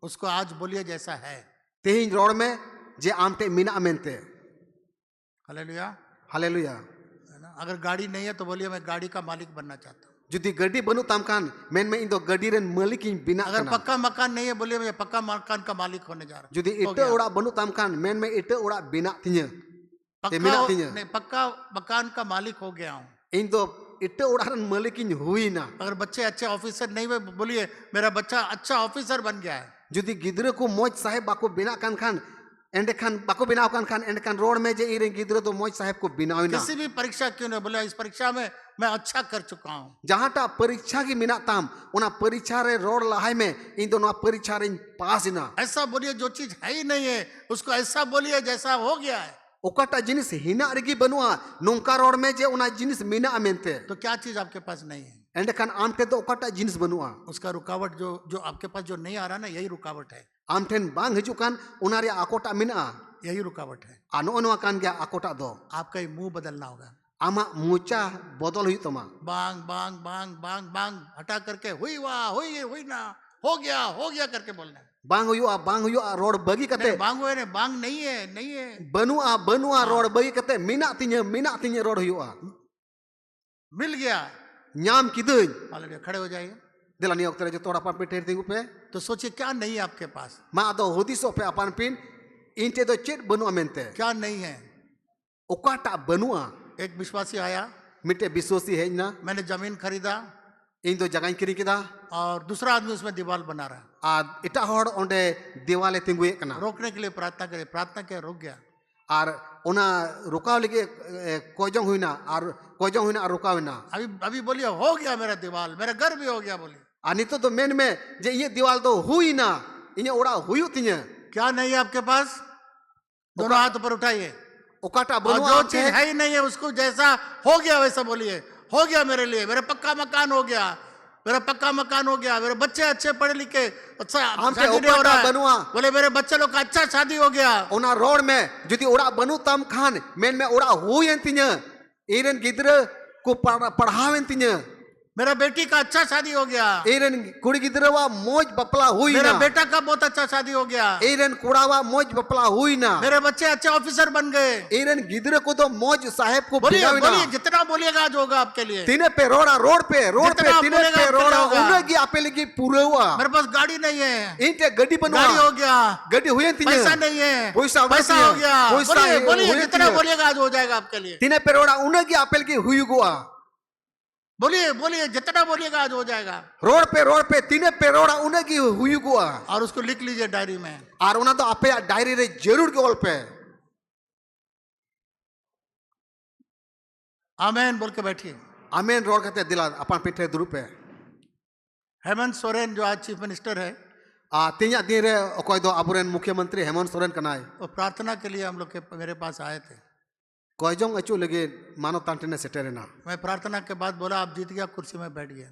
उसको आज बोलिए जैसा है। तिहिन रोड में जे आमटे मिना मेनते हालेलुया, हालेलुया है ना। अगर गाड़ी नहीं है तो बोलिए मैं गाड़ी का मालिक बनना चाहता हूँ। जुदी गड्डी बनु तामकान मेन में इन दो गड्डी रेन मालिक इन बिना अगर कना पक्का मकान नहीं है बोलिए मैं पक्का मकान का मालिक होने जा रहा हूँ। जुदी हो इटे गया। ओड़ा बनु तामकान मेन में इटे ओड़ा बिना तिया पक्का मिना तिया नहीं, पक्का मकान का मालिक हो गया हूँ। इन दो इटे ओड़ा रन मालिक इन हुई ना अगर बच्चे अच्छे ऑफिसर नहीं हुए बोलिए मेरा बच्चा अच्छा ऑफिसर बन गया है। जुदी गिद्रे को मौज साहेब बाको बिना कान खान एंडे खान बाको बिनाव कान खान एंडे खान रोड में जे इरे गिद्रे तो मौज साहेब को बिनाव ना किसी भी परीक्षा क्यों नहीं बोले इस परीक्षा में मैं अच्छा कर चुका हूँ। जहांटा परीक्षा की मिना ताम उना परीक्षा रे रोड लहाई में इन दोनों परीक्षा रे पास ना ऐसा बोलिए जो चीज है ही नहीं है उसको ऐसा बोलिए जैसा हो गया है। ओकाटा जिनिस हिना रगी बनुआ नुंका रोड में जे उना जिनिस मिना अमेनते तो क्या चीज आपके पास नहीं है एंडे खान आमटे तो ओकाटा जिनिस बनुआ उसका रुकावट जो जो आपके पास जो नहीं आ रहा ना यही रुकावट है, आमठेन बांग हिजु कान उना रे आकोटा मिना यही रुकावट है। आनो अनवा कान गया आकोटा दो आपका ये मुंह बदलना होगा। आमा मुचा बदल हुई तमा बांग बांग बांग बांग बांग हटा करके हुई वाह हुई ना हो गया करके बोलना है। बांग हुआ रोड बगी कते नहीं, बांग हुए नहीं, बांग नहीं है नहीं है। बनुआ रोड बगी कते मिना तिnya रोड हुआ मिल गया। ᱧᱟᱢ ᱠᱤᱫᱟᱹᱧ हालेलुया, खड़े हो जाइए। दिला नियो तेरे जो तोड़ा पापे टेर तिंगु पे तो सोचिए क्या नहीं है आपके पास, मा आदो हुदिसो पे अपन पिन इनते दो चेत बनुआ मेनते क्या नहीं है। ओकाटा बनुआ एक विश्वासी आया, मिटे विश्वासी है ना मैंने जमीन खरीदा इन दो जगह किरी किदा और दूसरा आदमी उसमें दीवार बना रहा है। आ इटा होड़ ओंडे दिवाले तिंगुए कना रोकने के लिए प्रार्थना करे, प्रार्थना किया, रुक गया। आर ओना रुकाव लगे कोजों हुईना आर रुकाव हुईना अभी अभी बोलिए हो गया मेरा दीवार, मेरा घर भी हो गया बोलिए। आ नितो तो मेन में जे ये दीवाल तो हुई ना इने ओड़ा हुई तिने क्या नहीं है आपके पास, दोनों हाथ ऊपर उठाइए। ओकाटा और बनुआ जो चीज है ही नहीं है उसको जैसा हो गया वैसा बोलिए, हो गया मेरे लिए, मेरा पक्का मकान हो गया, मेरा पक्का मकान हो गया, मेरे बच्चे अच्छे पढ़े लिखे, अच्छा हमसे शादी नहीं हो ओकाटा रहा है। बनुआ बोले मेरे बच्चे लोग का अच्छा शादी हो गया। ओना रोड में जुदी ओड़ा बनु तम खान मेन में ओड़ा हुई तिने इरन गिद्र को पढ़ावेन तिने मेरा बेटी का अच्छा शादी हो गया, इरन कुड़ी गिद्रवा मौज बपला हुई मेरा ना बेटा का बहुत अच्छा शादी हो गया, इरन कुड़ावा मौज बपला हुई ना मेरे बच्चे अच्छे ऑफिसर बन गए। इरन गिद्र को तो मौज साहेब को बोलिए बिगावी बोलिए, ना जितना बोलिएगा आज होगा आपके लिए। तिने पे रोड पे जितना तिने बोलेगा पे आपके रोड़ा लिए होगा। उनगी आपे लगी पूरेवा मेरे पास गाड़ी नहीं है, इनते गड्डी बनवा गाड़ी हो गया, गड्डी हुई तिने पैसा नहीं है, पैसा पैसा हो गया। पैसा बोलिए बोलिए, हुई जितना तिने। बोलिएगा आज हो जाएगा आपके लिए। तिने पे रोड़ा उनगी आपे लगी हुई गुआ बोलिए बोलिए, जितना बोलिएगा आज हो जाएगा। रोड पे तिने पे रोड़ा उनगी हुई गुआ और उसको लिख लीजिए डायरी में। और उना तो आपे डायरी रे जरूर के ऑल पे आमेन बोल के बैठिए। आमेन रोड कहते दिला अपन पिठे दुरु पे हेमंत सोरेन जो आज चीफ मिनिस्टर है, तीन दिन रे अकोय दो अबुरेन मुख्यमंत्री हेमंत सोरेन कनाय वो प्रार्थना के लिए हम लोग के मेरे पास आए थे। कोयजों अचू लगे मानव तांटने सेटेरेना मैं प्रार्थना के बाद बोला आप जीत गया, कुर्सी में बैठ गया।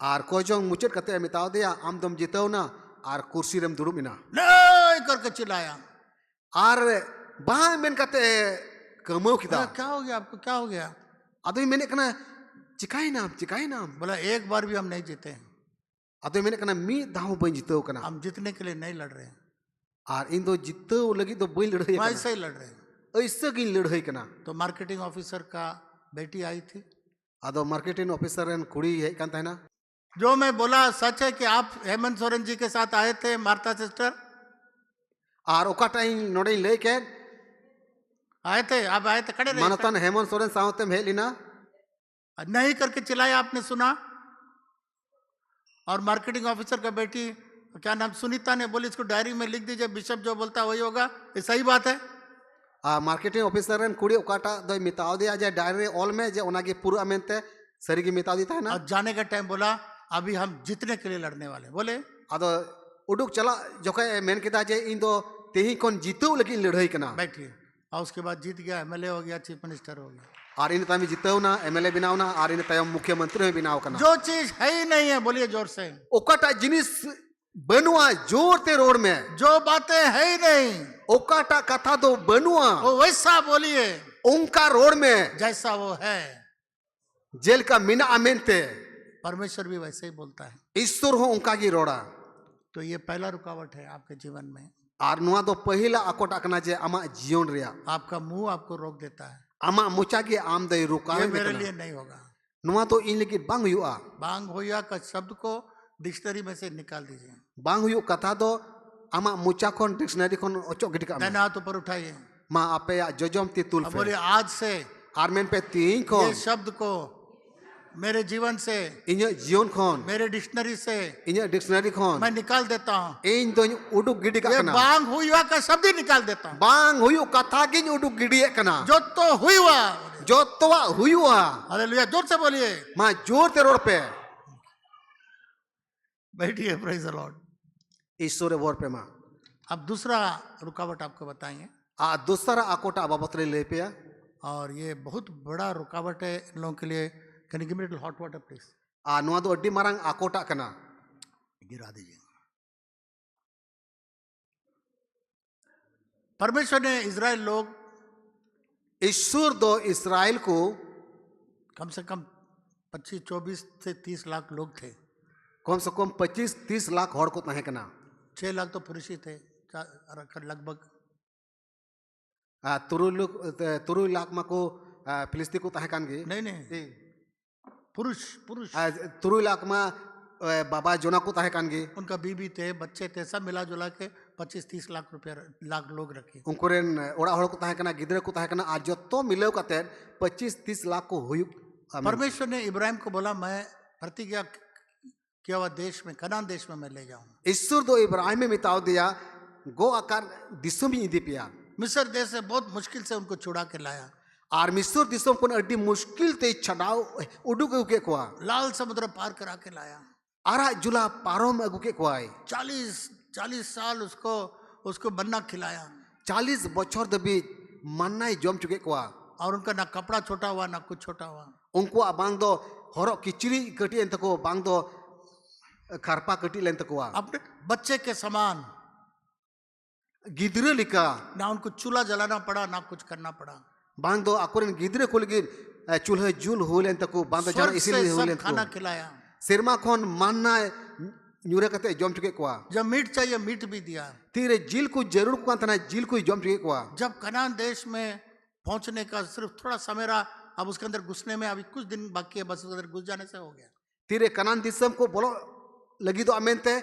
और कोयजों मुचट कते मिताव दिया आम दम जीतो ना और कुर्सी रेम दुरुब इना नहीं करके चिल्लाया। और बांग मेन कते कमो किदा बोला, क्या हो गया आपको, क्या हो गया? आदमी मैंने कना चिकाई नाम बोला एक बार भी हम नहीं जीते हैं, आदमी मैंने कना मी दाव बन जीतो कना हम जीतने के लिए नहीं लड़ रहे हैं, और इन दो जीतो लगी तो बई लड़ाई हम ऐसे ही लड़ रहे हैं। ऐसे की लड़ाई कना तो मार्केटिंग ऑफिसर का बेटी आई थी। आदो मार्केटिंग ऑफिसर एन कुड़ी है कान ताना जो मैं बोला सच है कि आप हेमंत सोरेन जी के साथ आए थे, मार्था सिस्टर और ओका टाइम नोडे ले के आए थे, आप आए थे, खड़े रहे। मानवतान हेमंत सोरेन सावते में हेलिना नहीं करके चिल्लाया, आपने सुना। और मार्केटिंग ऑफिसर का बेटी क्या नाम सुनीता ने बोली इसको डायरी में लिख दीजिए, बिशप जो बोलता है वही होगा। ये सही बात है। मार्केटिंग ऑफिसर एन कुड़ी ओकाटा दो मिताव दिया जे डायरी ऑल में जे ओनागे पूरा मेनते सरीगी मिताव दिता है ना। और जाने का टाइम बोला अभी हम जीतने के लिए लड़ने वाले। बोले आदो उडुक चला जोखे मेन किदा जे इन दो तेही कोन जीतो लगी लड़ाई कना बैठिए। और उसके बाद जीत गया, एमएलए हो गया, चीफ मिनिस्टर हो गया। और इन तामी जीतो ना एमएलए बनाव ना और इन तयम मुख्यमंत्री में बनाव कना जो चीज है ही नहीं है, बोलिए जोर से, ओकाटा जिनिस बनुआ जोर ते रोड में जो बातें है ही नहीं ओकाटा कथा दो बनुआ वो वैसा बोलिए उनका रोड में जैसा वो है। जेल का मिना अमेनते परमेश्वर भी वैसे ही बोलता है। ईश्वर हो उनका की रोड़ा तो ये पहला रुकावट है आपके जीवन में। और नुआ दो पहिला आकोटा कना जे अमा जीवन रिया आपका मुंह आपको रोक देता है, अमा मुचा की आम दई रुका ये मेरे लिए नहीं होगा। नुआ तो इन लगी बांग हुआ बांग होया का शब्द को डिक्शनरी में से निकाल दीजिए। बांग हुई कथा दो आमा मुचा कोन डिक्शनरी कोन ओचो गिटी का मैंने हाथ ऊपर उठाइए। मा आपे या जोजोम ती तुल अब फे बोलिए आज से आर्मेन पे तीन कोन ये शब्द को मेरे जीवन से, इन जीवन कोन मेरे डिक्शनरी से इन डिक्शनरी कोन मैं निकाल देता हूँ। इन दो उडुक गिटी का ये कना बांग हुआ का शब्द ही निकाल देता हूँ। बांग हुई कथा की उडुक गिटी कना जो तो हुआ, जो तवा हुआ हालेलुया, जोर से बोलिए। मा जोर ते रोड पे बैठिए, प्रेज द लॉर्ड। ईश्वर वोर पे मा अब दूसरा रुकावट आपको बताएंगे, आ दूसरा आकोटा बाबतरे ले पे और ये बहुत बड़ा रुकावट है इन लोगों के लिए। Can you give me little hot water please? आ नुआ दो अड्डी मारंग आकोटा कना गिरा दीजिए। परमेश्वर ने इजराइल लोग ईश्वर दो इसराइल को कम से कम 25, 24 से 30 लाख लोग थे। कम से कम 25-30 लाख हड़ को तहे कना 6 लाख तो पुरुष ही थे लगभग। तुरु लाख मा को फिलिस्ती को तहे कान गे नहीं नहीं, पुरुष पुरुष तुरु लाख मा बाबा जोना को ताहे कान गे उनका बीबी थे, बच्चे थे, सब मिला जुला के 25-30 लाख रुपया लाख लोग रखे। उनकोरेन ओड़ा हड़ को ताहे कना गिदरा को ताहे कना आ जतो मिलाव काते 25-30 लाख को हुई। परमेश्वर ने इब्राहिम को बोला मैं प्रतिज्ञा किया हुआ देश में, कनान देश में मैं ले जाऊंगा। ईश्वर दो इब्राहिम में मिताव दिया गो आकार दिसुम इदी पिया मिस्र देश से बहुत मुश्किल से उनको छुड़ा के लाया। और मिस्र दिसुम को अड्डी मुश्किल ते छड़ाव उडुक के कोआ लाल समुद्र पार करा के लाया। आरा जुला पारो में अगु के कोआई 40 साल उसको बन्ना खिलाया 40 बछर दबी मन्ना जम चुके कोआ और उनका ना कपड़ा छोटा हुआ ना कुछ छोटा हुआ। उनको बांग दो हरो किचरी कटी एंत को बांग दो खरपा कटी लेंत कोआ अपने बच्चे के समान गिदरे लिका ना उनको चूल्हा जलाना पड़ा ना कुछ करना पड़ा। बांग दो अकुरन गिदरे को लगी चूल्हे जुल हो लेंत को बांग जाना स्वर्ग इसीलिए से हो सब लेंत खाना खिलाया। सिरमा खोन मानना न्यूरे कते जम चुके कोआ जब मीट चाहिए मीट भी दिया। तीरे जिल को जरूर को तना जिल को जम चुके कोआ जब कनान देश में पहुंचने का सिर्फ थोड़ा समय रहा, अब उसके अंदर घुसने में अभी कुछ दिन बाकी है, बस उसके अंदर घुस जाने से हो गया। तीरे कनान दिसम को बोलो लगी दो अमेनते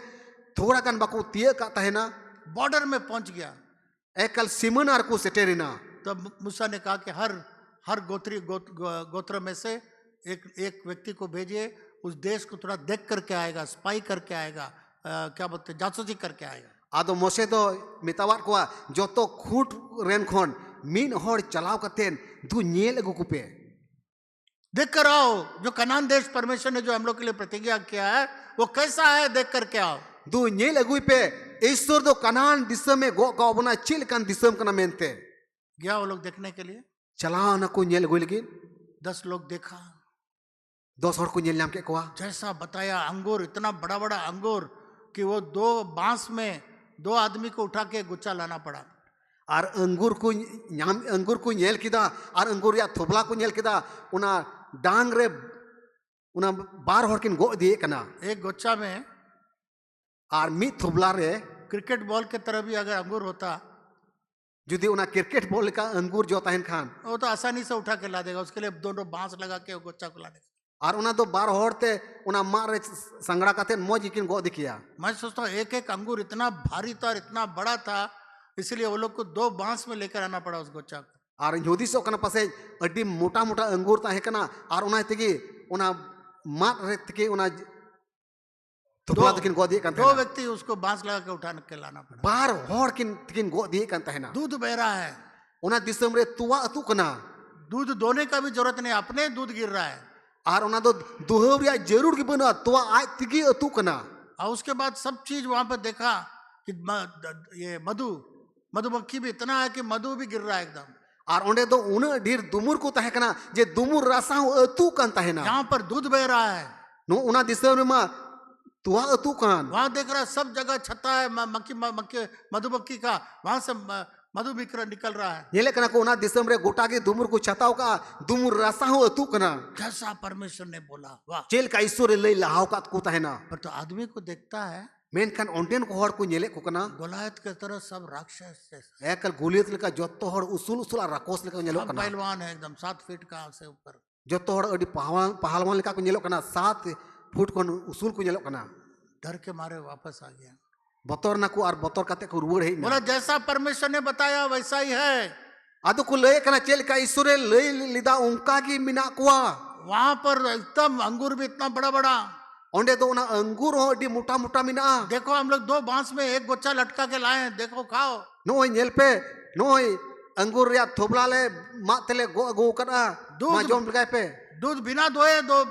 थोड़ा कन बाको तिये का तहना बॉर्डर में पहुंच गया। एकल सिमन आर को सेटेरिना तब मूसा ने कहा कि हर गोत्र में से एक व्यक्ति को भेजिए, उस देश को थोड़ा देख करके आएगा, स्पाई करके आएगा, क्या बोलते जासूसी करके आएगा। आदो मोसे दो मितावार को जो तो खूट रेन खोन मीन होड़ चलाव कतेन दु नेल अगु कुपे देख कर आओ जो कनान देश परमेश्वर ने जो हम लोग के लिए प्रतिज्ञा किया है वो कैसा है, देख करके आओ। दु नेल अगु पे ईश्वर दो कनान दिसम में गो का बना चिल कन दिसम कना मेनते गया वो लोग देखने के लिए। चलाव न को नेल अगु लगी 10 लोग देखा, 10 होड़ को नेल नाम के कोआ जैसा बताया अंगूर, इतना बड़ा बड़ा अंगूर कि वो 2 बांस में 2 आदमी को उठा के गुच्छा लाना पड़ा। और अंगूर को नेल किदा और अंगूर या थोबला को नेल किदा उना डांग रे उना बार होड़ किन गो दिए कना एक गुच्छा में और मी थोबला रे क्रिकेट बॉल के तरह भी अगर अंगूर होता जुदी उना क्रिकेट बॉल का अंगूर जो ताहन खान वो तो आसानी से उठा के ला देगा। उसके लिए दोनों बांस लगा के गुच्छा को ला देगा। और उना दो बार होड़ते उना मार संगड़ा काते मौज किन गो दिखिया। मैं सोचता हूँ एक अंगूर इतना भारी था और इतना बड़ा था, इसलिए वो लोग को 2 बांस में लेकर आना पड़ा उस गुच्छा को। और जोदी सो कना पासे अड्डी मोटा मोटा अंगूर ताहे कना और उना तेगी उना मार रे तेगी उना थोबला किन गो दिए कन 2 व्यक्ति उसको बांस लगा के उठा के लाना पड़ा। बार होड़ किन गो दिए कन ताहे ना दूध बह रहा है, उना दिसम रे तुवा अतु कना दूध दोने का भी जरूरत नहीं, अपने दूध गिर रहा है। और उना दो दुहरिया जरूर की बना तुवा आज तिगी अतु कना। और उसके बाद सब चीज वहां पर देखा कि ये मधुमक्खी भी इतना है कि मधु भी गिर रहा है एकदम। और ओंडे दो उन ढेर दुमुर को ताहे कना जे दुमुर रासा अतु कन ताहे ना यहाँ पर दूध बह रहा है। नो उना दिसम रे मा तुवा अतु कन वहां देख रहा है सब जगह छत्ता है मधुमक्खी का, वहां से मधु निकल रहा है। नेले कना को उना दिसम रे गोटा के दुमुर को छताव का दुमुर रासा अतु कना जैसा परमेश्वर ने बोला। वाह, चेल का ईश्वर ले लहाव का को ताहे ना। पर तो आदमी को देखता है मेनखान ओंटेन को होड़ को नेले को कना गोलायत के तरह सब राक्षस एकल गोलियत लेका जत्तो होड़ उसूल उसूल राकोस लेका नेलो कना। पहलवान है एकदम 7 फीट का से ऊपर। जत्तो होड़ अडी पहलवान लेका को नेलो कना 7 फुट को उसूल को नेलो कना। डर के मारे वापस आ गया। बतर ना को और बतर काते को रुवड़ है बोला जैसा परमेश्वर ने बताया वैसा ही है। आदो को ले कना चेल का ईश्वर ले लिदा उनका की मिना कुआ वहां पर एकदम अंगूर भी इतना बड़ा बड़ा। ओंडे दो ना अंगूर हो अडी मोटा मोटा मिना। देखो हम लोग 2 बांस में एक गुच्छा लटका के लाए हैं, देखो खाओ। नोय नेल पे नोय अंगूर या थोबला ले मा तले गो गो कना मा जोम लगाए पे दूध बिना धोए दो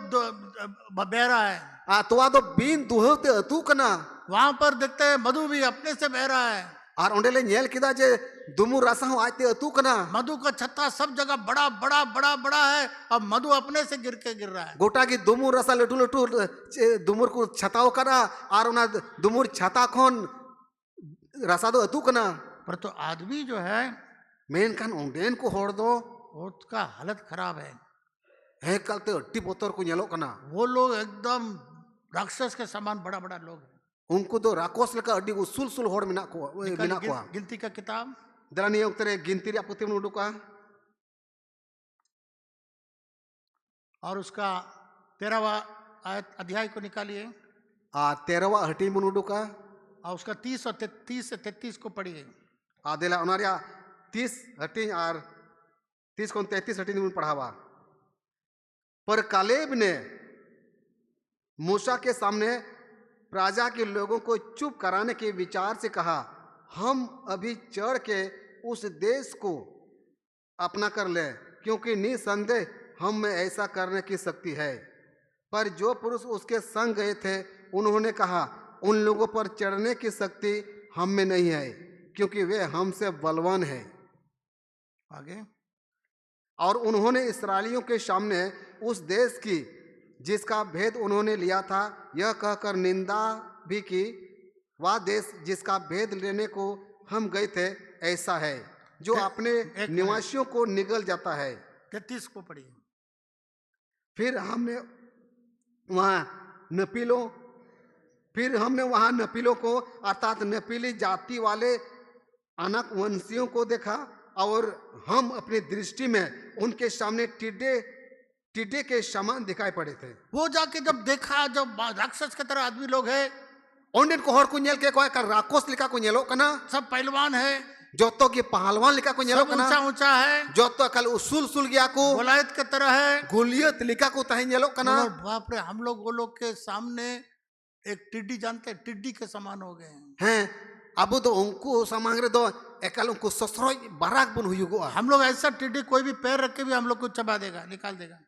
बह रहा है। तुआ दो बीन दुहते अतु कना। वहां पर देखते हैं मधु भी अपने से बह रहा है। और ओंडे ले नेल किदा जे दुमुर रासा हो आते अतु कना। मधु का छत्ता सब जगह बड़ा बड़ा बड़ा बड़ा है, अब मधु अपने से गिर रहा है। गोटा की दुमुर रसा लटू लटू दुमुर को छताओ करा और उना दुमुर छता खोन रसा दो अतु कना। पर तो आदमी जो है मेन कान ओंडेन को होड़ दो उसका हालत खराब है कल तो अट्टी बोतर को नेलो कना। वो लोग एकदम राक्षस के समान बड़ा बड़ा लोग हैं। उनको दो राकोस लेका अड्डी उसूल सुल होड़ मिना को गिनती का किताब दलानी उतरे गिनती रे पुती में उडुका और उसका 13वां अध्याय को निकालिए। 13वा हटिंग बन उडुका और उसका 30 और 30 से 33 को पढ़िए। आदेला उनारिया 30 हटिंग और 30 को 33 हटिंग बन पढ़ावा। पर कालेब ने मूसा के सामने प्रजा के लोगों को चुप कराने के विचार से कहा, हम अभी चढ़ के उस देश को अपना कर ले, क्योंकि निसंदेह हम में ऐसा करने की शक्ति है। पर जो पुरुष उसके संग गए थे उन्होंने कहा, उन लोगों पर चढ़ने की शक्ति हम में नहीं है, क्योंकि वे हमसे बलवान है। आगे, और उन्होंने इस्राएलियों के सामने उस देश की जिसका भेद उन्होंने लिया था यह कहकर निंदा भी की, वह देश जिसका भेद लेने को हम गए थे ऐसा है जो अपने निवासियों को निगल जाता है। 33 को पढ़िए। फिर हमने वहाँ नपीलों को अर्थात नपीली जाति वाले अनक वंशियों को देखा, और हम अपनी दृष्टि में उनके सामने टिड्डे के समान दिखाई पड़े थे। वो जाके जब देखा, जब राक्षस की तरह आदमी लोग है, ओंडेन को हर को नेल के कोई कर राकोस लिखा को नेलो कना, सब पहलवान है, जोतो के पहलवान लिखा को नेलो कना, ऊंचा ऊंचा है, जोतो कल उसूल गया को गोलायत की तरह है, गुलियत लिखा को तहे नेलो कना। बाप रे, हम लोग वो लोग के सामने एक टिड्डी, जानते हैं, टिड्डी के समान हो गए हैं। अब तो उनको समांगरे दो एकल उनको ससरोय बराक बन हुयुगो। हम लोग ऐसा टिड्डी कोई भी पैर रख के भी हम लोग को चबा देगा, निकाल देगा।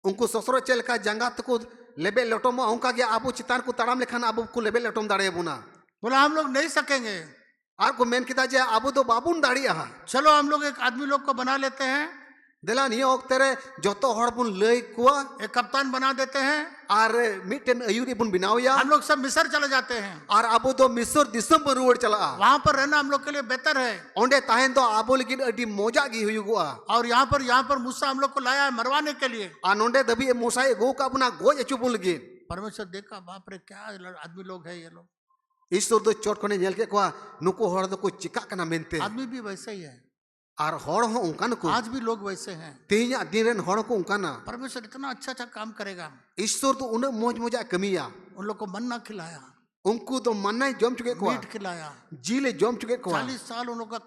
उनको ससरो चल का जंगात को लेबे लटोम उनका गया अब चितार को तड़ाम लेखान अब को लेबे लटोम दाड़े बुना। बोला हम लोग नहीं सकेंगे। आर को मेन किता जे अब तो बाबून दाड़ी आहा, चलो हम लोग एक आदमी लोग को बना लेते हैं, देला नियो ओक्तेरे जोतो हड़ बुन लई कुआ एक कप्तान बना देते हैं, आर मिटन अयूरी बुन बिनावया, हम लोग सब मिस्र चले जाते हैं, और अब तो मिस्र दिसम पर रुवड़ चला, वहां पर रहना हम लोग के लिए बेहतर है। ओंडे ताहेन तो आबो लेकिन अडी मोजा गी हुयुगो। और यहाँ पर मूसा हम लोग को लाया है मरवाने के लिए। आनोंडे दबी मूसा गो का अपना गोज अचु बुन लगी। परमेश्वर देखा, बाप रे क्या आदमी लोग है ये लोग। ईश्वर तो चोट कोने नेल के कोआ नुको हड़ तो को चिका कना मेनते। आदमी भी वैसे ही है, और हड़ हो उनका को आज भी लोग वैसे हैं। तेज दिन रेन हड़ को उनका ना परमेश्वर इतना अच्छा अच्छा काम करेगा। ईश्वर तो उन्हें मौज मौजा कमिया, उन लोग को मन्ना खिलाया, उनको तो मन्ना जम चुके को, मीट खिलाया, जीले जम चुके को। 40 साल उन लोग का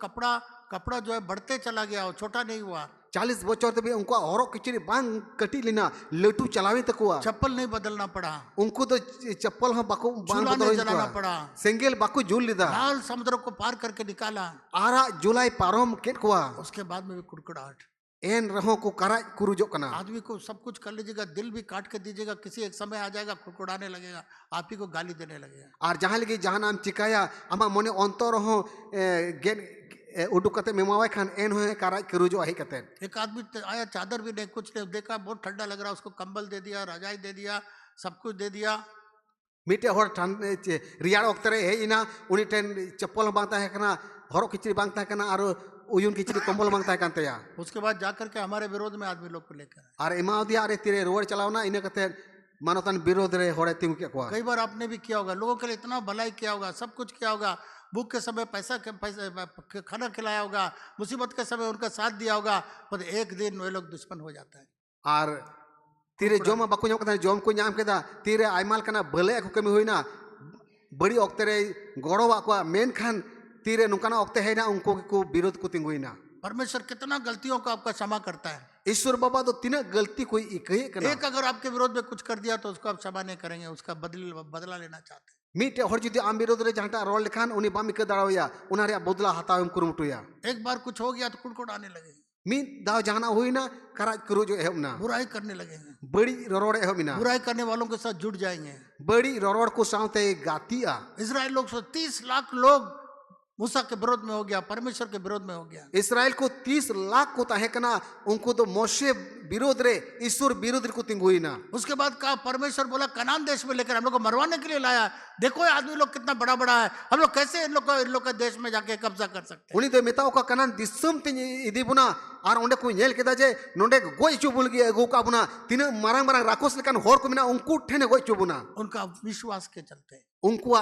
कपड़ा जो है बढ़ते चला गया, वो छोटा नहीं हुआ। 40 बच्चों तभी उनको औरों किचरी बांग कटी लेना लटू चलावे तक हुआ, चप्पल नहीं बदलना पड़ा, उनको तो चप्पल हम बाको बांग चूल्हा नहीं जलाना बदल पड़ा, सेंगेल बाको झूल लिदा, लाल समुद्र को पार करके निकाला। आरा जुलाई पारोम केट कुआ, उसके बाद में भी कुड़कुड़ाहट। एन रहो को कराज कुरुजो कना। आदमी को सब कुछ कर लीजिएगा, दिल भी काट के दीजिएगा, किसी एक समय आ जाएगा कुड़कुड़ाने लगेगा, आप ही को गाली देने लगेगा। और जहाँ लगे जहाँ नाम चिकाया अमा मने अंतर हो गेन उडुक कते मेमावे खान एन हो कराज कुरुजो आही कते। एक आदमी आया, चादर भी नहीं, कुछ नहीं, देखा बहुत ठंडा लग रहा, उसको कंबल दे दिया, रजाई दे दिया, सब कुछ दे दिया। मिटे हर ठंड रियाड़ ओक्तरे हे इना उनी टेन चप्पल बांगता है कना, हरो किचरी बांगता है कना, और उयुन किचरी कंबल बांगता है कांते या। उसके बाद जाकर के हमारे विरोध में आदमी लोग को लेकर आए। और इमा दिया अरे तेरे रोड चलावना इने कते मानोतन विरोध रे होड़े तिंग के को। कई बार आपने भी किया होगा, लोगों के लिए इतना भलाई किया होगा, सब कुछ किया होगा, भूख के समय पैसा खाना खिलाया होगा, मुसीबत के समय उनका साथ दिया होगा, पर एक दिन वे लोग दुश्मन हो जाता है। और तीरे जोम बाको ᱧᱟᱢ कदा जोम को ᱧᱟᱢ केदा तीरे आइमाल कना भले को कमी होइना बड़ी ओक्ते रे गड़ोवा को मेन खान तीरे नुकाना ओक्ते है ना उनको को विरोध को तिंगुइना। परमेश्वर कितना गलतियों का आपका क्षमा करता है। ईश्वर बाबा तो तीन गलती कोई इकही कना, एक अगर आपके विरोध में कुछ कर दिया तो उसको आप क्षमा नहीं करेंगे, उसका बदला लेना चाहते हैं। मीटे हर जुदी आम विरोध रे जहांटा रोल लिखान उनी बामी के दाड़ावया उना रे बदला हताव कुरुमुटुया। एक बार कुछ हो गया तो कुड़कुड़ाने लगे, मी दाव जहाना हुईना कराज कुरुजो एहमना, बुराई करने लगेंगे, बड़ी रोरोड़ एहमिना, बुराई करने वालों के साथ जुड़ जाएंगे। बड़ी रोरोड़ को सावते गातिया। इजराइल लोग 30 लाख लोग मूसा के विरोध में हो गया, परमेश्वर के विरोध में हो गया। इस्राएल को 30 लाख को ताहे कना उनको तो मोशे विरोध रे ईश्वर विरोध को तिंगुइना। उसके बाद कहा, परमेश्वर बोला कनान देश में लेकर हम लोग को मरवाने के लिए लाया, देखो ये आदमी लोग कितना बड़ा बड़ा है, हम लोग कैसे इन लोग का देश में जाके कब्जा कर सकते हैं। उनी तो मेताओ का कनान दिसम तिन इदी बुना और ओंडे को नेल केदा जे नोंडे गोय चुबुल गे अगु का बुना तीन मारंग मारंग राकोस लेकान होर को मिना उनको ठेने गोय चुबुना। उनका विश्वास के चलते, उनको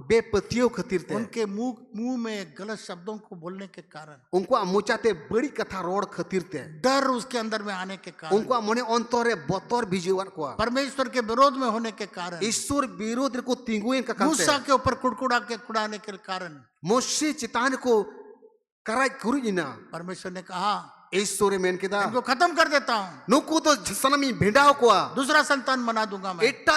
बेपतियों खातिर ते उनके मुंह में गलत शब्दों को बोलने के कारण, उनको मोचाते बड़ी कथा रोड खातिर ते डर उसके अंदर में आने के कारण, उनको मने अंतरे बतर भिजुआर को परमेश्वर के विरोध में होने के कारण, ईश्वर विरोध को तिंगुएन का मूसा के ऊपर कुड़ाने के कारण मोशे चितान को कराय कुरुजिना परमेश्वर ने कहा ईश्वर मेन केदा इनको खत्म कर देता हूँ, नुकु तो सनमी भिंडाव को दूसरा संतान बना दूंगा मैं। एटा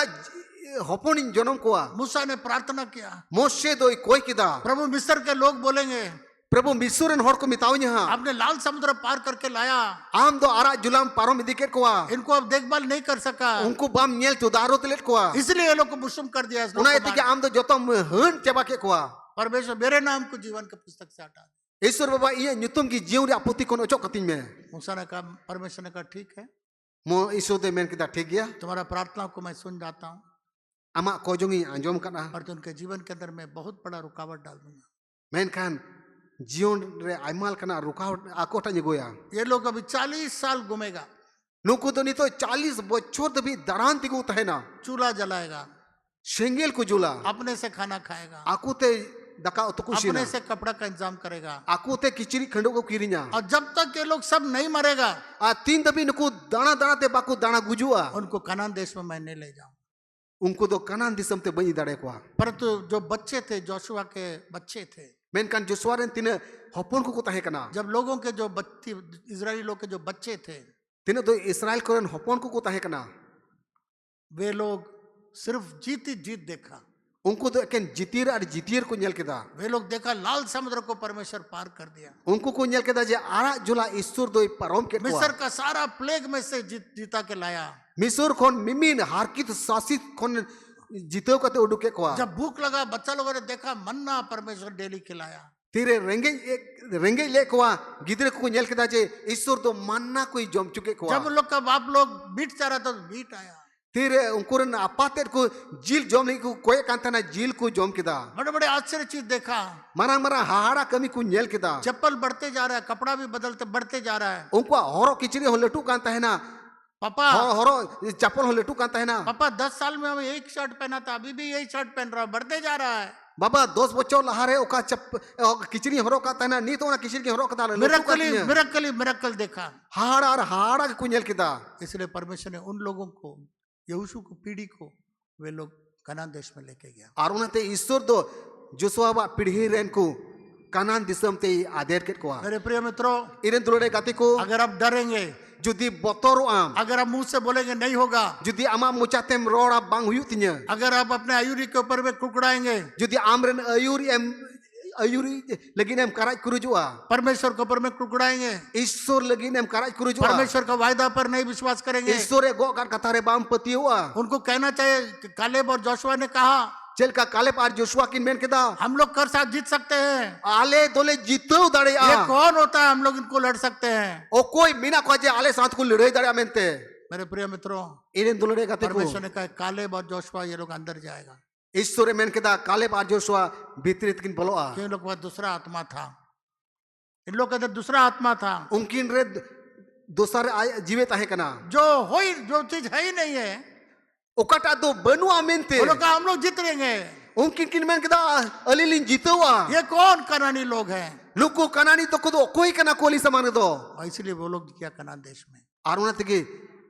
हपोनिन जन्म को मूसा ने प्रार्थना किया, मोशे दो कोई किदा प्रभु मिस्र के लोग बोलेंगे प्रभु मिसुरन हर को मिताओ यहाँ आपने लाल समुद्र पार करके लाया, आम दो आरा जुलाम पारो में दिकेट को इनको अब देखभाल नहीं कर सका, उनको बाम न्यल तो दारो तलेट को इसलिए ये लोग को मुश्किल कर दिया। इस लोग उना को इतने मार- आम दो जोतम हन चबा के को परमेश्वर मेरे नाम को जीवन के पुस्तक से हटा दे। ईश्वर बाबा ये न्यूतम की जीवन रे आपत्ति कोन ओचो कतिन में मूसा ने कहा, परमेश्वर ने कहा ठीक है, मो ईश्वर दे मेन केदा ठीक गया तुम्हारा प्रार्थना को मैं सुन जाता हूँ, आमा कोजोंगी अंजोम कना और तो उनके जीवन के अंदर मैं बहुत बड़ा रुकावट डाल दूंगा। मेन खान जीवन रे आइमाल कना रुकावट आकोटा निगोया ये लोग अभी 40 साल घूमेगा, नुकु तो नहीं तो 40 बच्चों तभी दरान तिगु तहेना चूल्हा जलाएगा, शेंगेल को जुला अपने से खाना खाएगा, आकुते दका उतकुशिना अपने से कपड़ा का इंतजाम करेगा, आकुते किचरी खंडो को किरिnya और जब तक ये लोग सब नहीं मरेगा आ तीन दबी नुकु दाना दाना ते बाकु दाना गुजुआ उनको कनान देश में मैं नहीं ले जाऊं। उनको तो कनान दिसम ते बनी दाड़े को परंतु जो बच्चे थे, जोशुआ के बच्चे थे, मेनकान जोसुआरन तिने हपन को ताहे कना जब लोगों के जो बच्चे, इजरायली लोग के जो बच्चे थे, तिने तो इस्राएल कोरन हपन को ताहे कना वे लोग सिर्फ जीत देखा, उनको तो एकेन जितीर को नेल केदा वे लोग देखा लाल समुद्र को परमेश्वर पार कर दिया, उनको को नेल केदा जे आरा जुला ईश्वर दो परम के मिस्र का सारा प्लेग में से जीता के लाया। मिसुर खोन मिमिन हारकित शासित खोन जितो कते उडुके को जब भूख लगा बच्चा लोगों ने देखा मन्ना परमेश्वर डेली खिलाया, तेरे रेंगे ले को गिदरे को नेल केदा जे ईश्वर तो मानना कोई जम चुके को जब उन लोग का बाप लोग मीट चाह रहा था तो मीट आया, तेरे उनकोरन अपातेर को जील जम नहीं को कोई कांता ना जील को जम केदा बड़े बड़े आश्चर्य चीज देखा, मरा मरा हाहाड़ा कमी को नेल केदा चप्पल बढ़ते जा रहा है, कपड़ा भी बढ़ते जा रहा है। उनको हरो किचरी हो लटू कांता है ना पापा हरो चप्पल हो लटू कांता है ना पापा 10 साल में हमें एक शर्ट पहना था, अभी भी यही शर्ट पहन रहा, बढ़ते जा रहा है। बाबा 10 बच्चों लहारे ओका किचरी हरो कांता है ना नी तो ना किचरी हरो कांता मिरेकल देखा, हाहाड़ा को नेल केदा इसलिए परमेश्वर ने उन लोगों को, यहोशू को, पीढ़ी को वे लोग कनान देश में लेके गया। और उनते ईश्वर दो जोसुआ पीढ़ी रेन को कनान दिसम ते आदेर के को मेरे प्रिय मित्रों, इरन दुलड़े गाते को अगर आप डरेंगे, जुदी बतरो आम अगर आप मुंह से बोलेंगे नहीं होगा, जुदी आमा मुचातेम रोड़ा बांग हुयु तिन्या अगर आप अपने आयुरी के ऊपर में कुड़कुड़ाएंगे, जुदी आमरन अयुरी लगिन एम कराज कुरुजुआ परमेश्वर के ऊपर में कुड़कुड़ाएंगे, ईश्वर लगिन एम कराज कुरुजुआ परमेश्वर का वायदा पर नहीं विश्वास करेंगे, ईश्वर गो कार कथारे बाम पतियुआ उनको कहना चाहिए कि कालेब और जोशुआ ने कहा चल का काले पार जोशुआ किन मेन केदा हम लोग कर साथ जीत सकते हैं, आले दोले जीतो दड़े आ ये कौन होता है हम लोग इनको लड़ सकते हैं। ओ कोई मीना खोजे आले साथ को लड़ाई दड़े मेनते मेरे प्रिय मित्रों, इरन दुलड़े गाते को परमेश्वर ने कहा कालेब और जोशुआ ये लोग अंदर जाएगा, ईश्वर मेन केदा काले पार जोशुआ भीतर किन बोलोआ क्यों इन लोग के पास दूसरा आत्मा था, इन लोग के अंदर दूसरा आत्मा था, उनकिन रे दोसर जीवित आहे कना जो चीज है ही नहीं है, ओकाटा दो बनुआ मेनते वो लोग कहा हम लोग जीत लेंगे। उनकिन किन मेन केदा अलिलिन जीतोआ ये कौन कनानी लोग हैं, लुको कनानी तो खुद कोई कना कोली समान दो और इसलिए वो लोग गया कनान देश में। और उनते के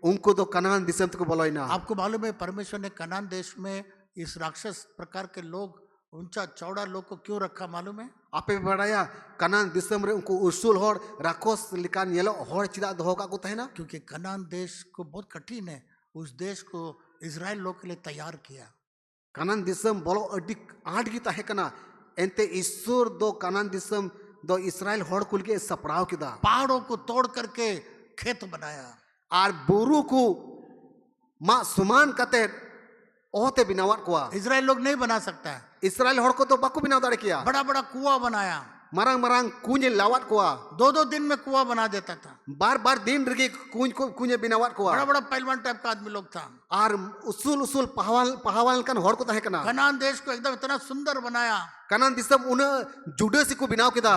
उनको तो कनान दिसम को बोलोई ना आपको मालूम है परमेश्वर ने कनान देश में इस राक्षस प्रकार के लोग, ऊंचा चौड़ा लोग को क्यों रखा मालूम है? आपे बड़ाया कनान दिसम रे उनको उसूल होर राकोस लिकान येलो होर चिदा दो का को तहेना क्योंकि कनान देश को बहुत कठिन है, उस देश को इजराइल लोग के लिए तैयार किया। कनान दिसम बोलो अडी आठ की तहे कना एंते ईश्वर दो कनान दिसम दो इस्राएल होड़ कुल के सपड़ाव किदा पहाड़ों को तोड़ करके खेत बनाया, और बुरु को माँ सुमान कते ओहते बिनावट को इजराइल लोग नहीं बना सकता है, इस्राएल होड़ को तो बाकू बिनाव दाड़े किया बड़ा बड़ा कुआं बनाया, मरंग मरंग कुंजे लावट को 2-2 दिन में कुआं बना देता था, बार बार दिन रगे कुंज को कुंजे बिनावट को बड़ा बड़ा पहलवान टाइप का आदमी लोग था। और उसूल उसूल पहावाल कन होड़ को तहे कना कनान देश को एकदम इतना सुंदर बनाया, कनान दिसम उन जुडे को बिनाव किदा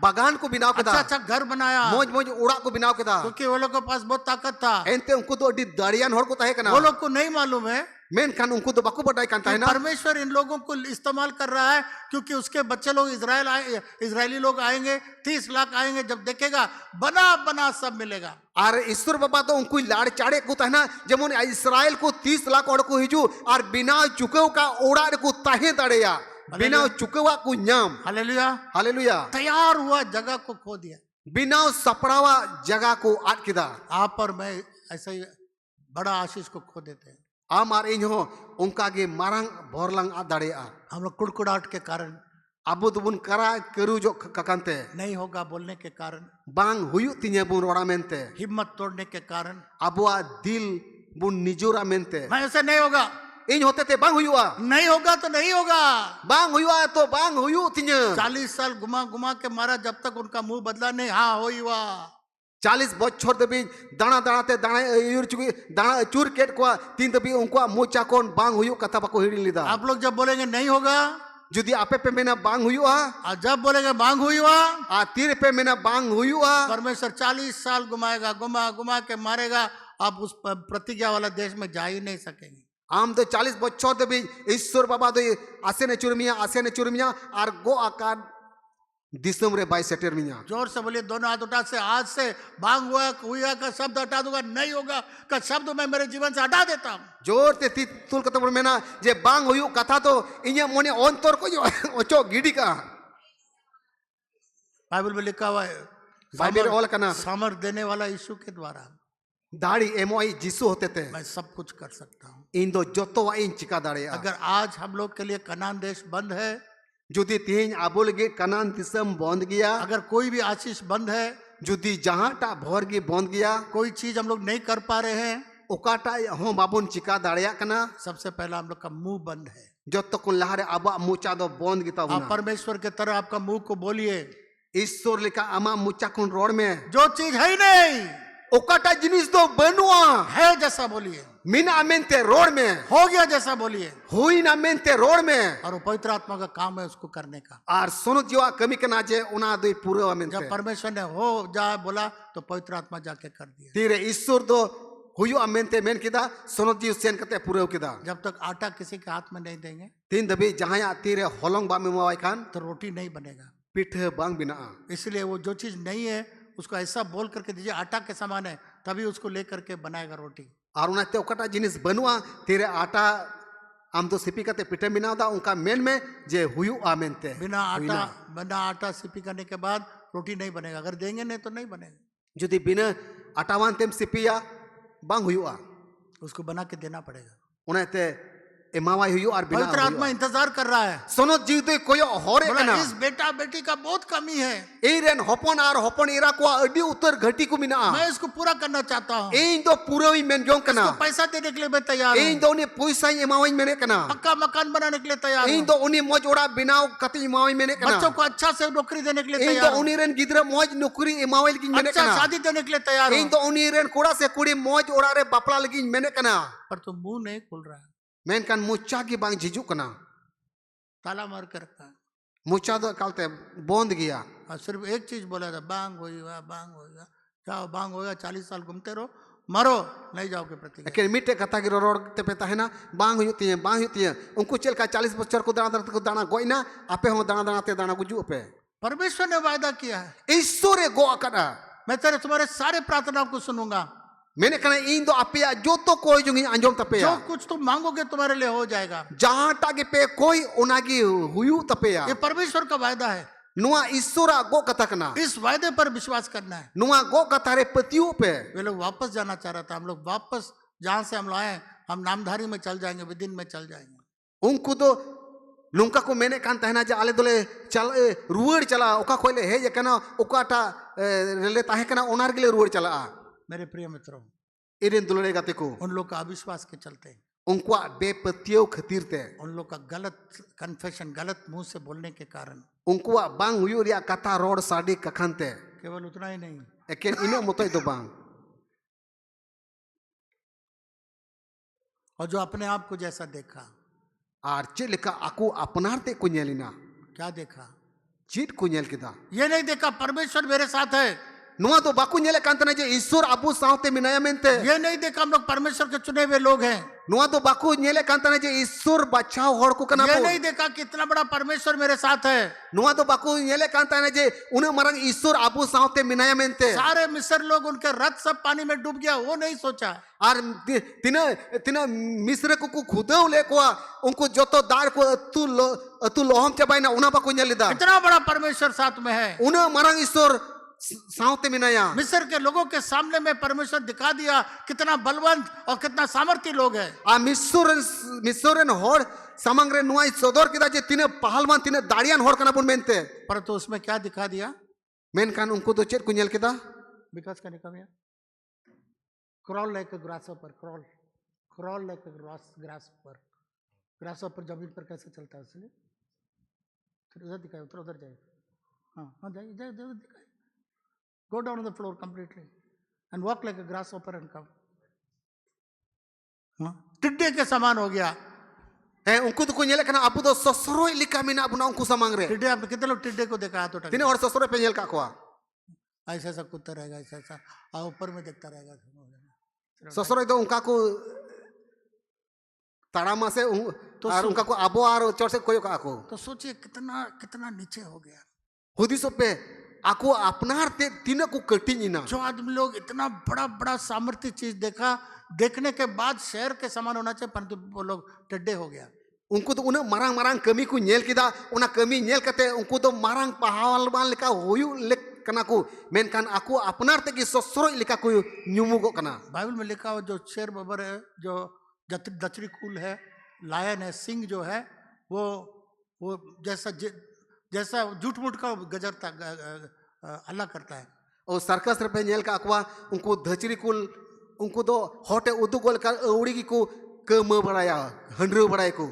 बगान को बिनाव किदा अच्छा घर बनाया, मौज मौज उड़ा को बिनाव किदा क्योंकि वो लोग के पास बहुत ताकत था। एंते उनको तो अडी दाड़ियान होड़ को तहे कना वो लोग को नहीं मालूम है मेनखान उनको तो बाको बडाई कान कि ताहेना परमेश्वर इन लोगों को इस्तेमाल कर रहा है, क्योंकि उसके बच्चे लोग इजरायली लोग आएंगे, 30 लाख आएंगे, जब देखेगा बना बना सब मिलेगा। और ईश्वर बाबा तो उनको लाड़ चाड़े को ताहेना जेमन इस्राएल को 30 लाख और को हिजू और बिना चुकेव का ओड़ा को ताहे दड़ेया बिना चुकेवा को न्याम। हालेलुया। हालेलुया। तैयार हुआ जगह को खो दिया। बिना सपड़ावा जगह को आट किदा। आप और मैं ऐसे ही बड़ा आशीष को खो देते हैं। आम और इन हो उनका के मारंग भोरलंग आ दड़ेया। हम लोग कुड़कुड़ाहट के कारण, अबु दुबुन करा करू जो ककंते नहीं होगा बोलने के कारण, बांग हुयु तिने बुन रोड़ा मेंते, हिम्मत तोड़ने के कारण, अबुआ दिल बुन निजोरा मेंते, मैं ऐसे नहीं होगा, इन होते थे बांग हुआ नहीं होगा तो नहीं होगा। बांग हुआ तो बांग हुयु तिने 40 साल घुमा घुमा के मारा, जब तक उनका मुंह बदला नहीं। हाँ हो हुआ 40 बच्चर दबी दाना दानाते दाना यूर चुकी दाना चूर केट को तीन दबी उनको मोचा कौन बांग हुयु कथा बाको हिड़ी लिदा। आप लोग जब बोलेंगे नहीं होगा, जुदी आपे पे मेना बांग हुआ और जब बोलेंगे मांग हुआ, आ तीर पे मेना बांग हुआ परमेश्वर 40 साल घुमाएगा, घुमा घुमा के मारेगा। आप उस प्रतिज्ञा वाला देश में जा ही नहीं सकेंगे। आम तो 40 बच्चर दबी ईश्वर बाबा तो आसे ने चुरमिया और गो आकार दिसम रे बाई सेटर मिया। जोर से बोलिए, दोनों हाथ उठा से, आज से बांग हुआ का शब्द हटा दूंगा, नहीं होगा का शब्द मैं मेरे जीवन से हटा देता हूं। जोर ते ती तुल कतम मेना जे बांग हुयु कथा तो इन्या मोने अंतर को जो ओचो गिडी का बाइबल में लिखा हुआ है, बाइबल ऑल कना सामर्थ देने वाला यीशु के द्वारा दाढ़ी एमोई जिसु होते थे मैं सब कुछ कर सकता हूं। इन दो जोतो वा इन चिका दाड़े। अगर आज हम लोग के लिए कनान देश बंद है, जुदी तीन आबुल गे कनान दिसम बंद गया, अगर कोई भी आशीष बंद है, जुदी जहां टा भोर गे बंद गया, कोई चीज हम लोग नहीं कर पा रहे हैं, ओकाटा हो बाबुन चिका दाड़िया कना, सबसे पहला हम लोग का मुंह बंद है। जोतो को लहरे आबा मुचा दो बंद गिता आप परमेश्वर के तरह आपका मुंह को बोलिए, ईश्वर लिखा अमा मुचा कुन रोड में जो चीज है ही नहीं, ओकाटा जिनिस दो बनुआ है जैसा बोलिए, मीना मेंते रोड में हो गया जैसा बोलिए, हुई ना मेंते रोड में। और वो पवित्र आत्मा का काम है उसको करने का। और सुनो जीवा कमी कना जे उना दो पूरा मेंते जब परमेश्वर ने हो जा बोला तो पवित्र आत्मा जाके कर दिया। तीरे ईश्वर दो हुयु मेंते मेन किदा सुनो जीव सेन कते पूरा किदा। जब तक आटा किसी के हाथ में नहीं देंगे तीन दबी जहां तीरे होलोंग बा में मवाई खान तो रोटी नहीं बनेगा, पीठ बांग बिना। इसलिए वो जो चीज नहीं है उसको ऐसा बोल करके दीजिए आटा के समान है, तभी उसको लेकर के बनाएगा रोटी। और उनाते ओकाटा जिनिस बनुआ तीरे आटा आम तो सिपी कते पीठे बिना दा उनका मेन में जे हुयु मेंते बिना आटा सिपी करने के बाद रोटी नहीं बनेगा। अगर देंगे नहीं तो नहीं बनेगा। जुदी बिना आटावान तेम सिपिया बांग हुआ उसको बना के देना पड़ेगा। उनाते एमावाई हुयु और बिना पवित्र आत्मा इंतजार कर रहा है। सुनो जीव तो कोई होरे कना इस बेटा बेटी का बहुत कमी है, एरेन होपन और होपन इरा को अडी उतर घटी को मिना मैं इसको पूरा करना चाहता हूँ। इन तो पूरा ही मेन जों कना पैसा देने के लिए मैं तैयार हूँ, इन तो उन्हें पैसा ही एमावाई मैंने कना पक्का मकान बनाने के लिए तैयार हूँ, इन तो उन्हें मौज उड़ा बिनाओ कति एमावाई मैंने कना बच्चों को अच्छा से नौकरी देने के लिए इन तैयार तो हूँ, उन्हें रेन गिदरा मौज नौकरी एमावाई की मैंने अच्छा कना शादी देने के लिए तैयार इन हूँ, तो उन्हें रेन कुड़ा से कुड़ी मौज उड़ा रे बापला लगी मैंने कना। पर तो मुंह नहीं खुल रहा है, मैंने कन मुच्चा की बांग झिझु कना ताला मार कर रखा है। मुच्चा तो कालते बंद गया और सिर्फ एक चीज बोला था, बांग होगा बांग होगा, जाओ बांग होगा, 40 साल घूमते रहो, मरो नहीं जाओगे प्रतिज्ञा। के मिटे कथा की रोड ते पेता है ना बांग होती है उनको चल का 40 बच्चर को दाना गोइना आपे हो दाना गुजू पे परमेश्वर ने वायदा किया है, ईश्वर गो अकड़ा मैं तेरे तुम्हारे सारे प्रार्थनाओं को सुनूंगा, मैंने कहा इन दो अपिया जो तो कोई जुंगी अंजोम तपेया जो कुछ तुम मांगोगे तुम्हारे लिए हो जाएगा। जहां टागे पे कोई उनागी हुयु तपेया ये परमेश्वर का वायदा है, नुआ ईश्वर गो कथा कना इस वायदे पर विश्वास करना है। नुआ गो कथा रे पतियों पे वे लोग वापस जाना चाह रहा था, हम लोग वापस जहां से हम लाए हम नामधारी में चल जाएंगे, विदिन में चल जाएंगे। उनको तो लुंका को मैंने कान तहना जे आले दोले चल रुवर चला ओका कोइले हे जे कना ओकाटा रेले ताहे कना ओनार के लिए रुवर चला। मेरे प्रिय मित्रों, इरेन दुलड़े गाते को उन लोग का अविश्वास के चलते, उनको बेपतियों खतीर ते उन लोग का गलत कन्फेशन, गलत मुंह से बोलने के कारण, उनको बांग हुयु रिया कथा रोड साडी कखनते केवल उतना ही नहीं, एकेन इने मतोय दो बांग और जो अपने आप को जैसा देखा, आर चेड लेका आकू अपनारते को नेलिना क्या देखा, चीट को नेल किदा ये नहीं देखा परमेश्वर मेरे साथ है, नुआ तो बाकू नेले कांतना जे ईश्वर अबू सावते मिनाया मेनते ये नहीं देखा हम लोग परमेश्वर के चुने हुए लोग हैं, नुआ दो बाकू नेले कांता ने जे ईश्वर बचाओ हड़ को कना ये पो नहीं देखा कितना बड़ा परमेश्वर मेरे साथ है। नुआ दो बाकू नेले कांता ने जे उन्हें मरंग ईश्वर आबू सावते मिनाया मेनते सारे मिस्र लोग उनके रथ सब पानी में डूब गया, वो नहीं सोचा। और तिना तिना मिस्र को खुदो ले को उनको जोतो दार को अतु लोहम चबाइना उना बाकू नेलिदा इतना बड़ा परमेश्वर साथ में है। उन्हें मरंग ईश्वर सावते मिनाया मिस्र के लोगों के सामने में परमेश्वर दिखा दिया कितना बलवंत और कितना सामर्थ्य लोग है। आ मिस्रोरेन होड़ समंगरे नुआई सदर किदा जे तिने पहलवान तिने दाड़ियान होड़ कना बुन मेनते परंतु उसमें क्या दिखा दिया? मेन कान उनको तो चेत कुnyel किदा बिकॉज का निकम क्रॉल लाइक अ ग्रासहॉपर, क्रॉल लाइक अ ग्रासहॉपर जमीन पर कैसे चलता है इसलिए फिर उधर दिखाए, उधर जाए, हाँ हाँ जाइए जाइए दिखाए, go down on the floor completely and walk like a grasshopper and come. हाँ टिड्डे के समान हो गया। उनको तो कुnyel kana apu do sosoro lika mina abu na उनको समंगरे टिड्डे, आपने कितने लोग टिड्डे को देखा? हाथ उठा तिने और ससुरे पे nyel का कोआ ऐसा ऐसा कुत्ता रहेगा, ऐसा ऐसा ऊपर में देखता रहेगा। ससुरे तो उनका को ताड़ामा से और उनका को आबो और चोर से कोई का को तो सोचिए कितना कितना नीचे हो गया। हुदिसो पे आको अपनार ते तीन को कटिनी ना जो आदमी लोग इतना बड़ा बड़ा सामर्थ्य चीज देखा, देखने के बाद शहर के समान होना चाहिए, परंतु वो लोग टिड्डे हो गया। उनको तो उन्हें मरांग मरांग कमी को nyel किदा उना कमी nyel कते उनको तो मरांग पहालवान लिका होयु लेक कना को मेनकान आको अपनार ते की ससुरो लिका को न्युमुगो कना। बाइबल में लिखा हो जो शेर बबर है, जो दचरी कुल है, लायन है, सिंह जो है वो जैसा झूठ मूठ का गजरता अल्लाह करता है। और सर्कस पे nyel का अकवा उनको धचरी कुल उनको तो होटे उदुगोल का उड़ी की को कम बड़ाया हंड्रो बड़ाए को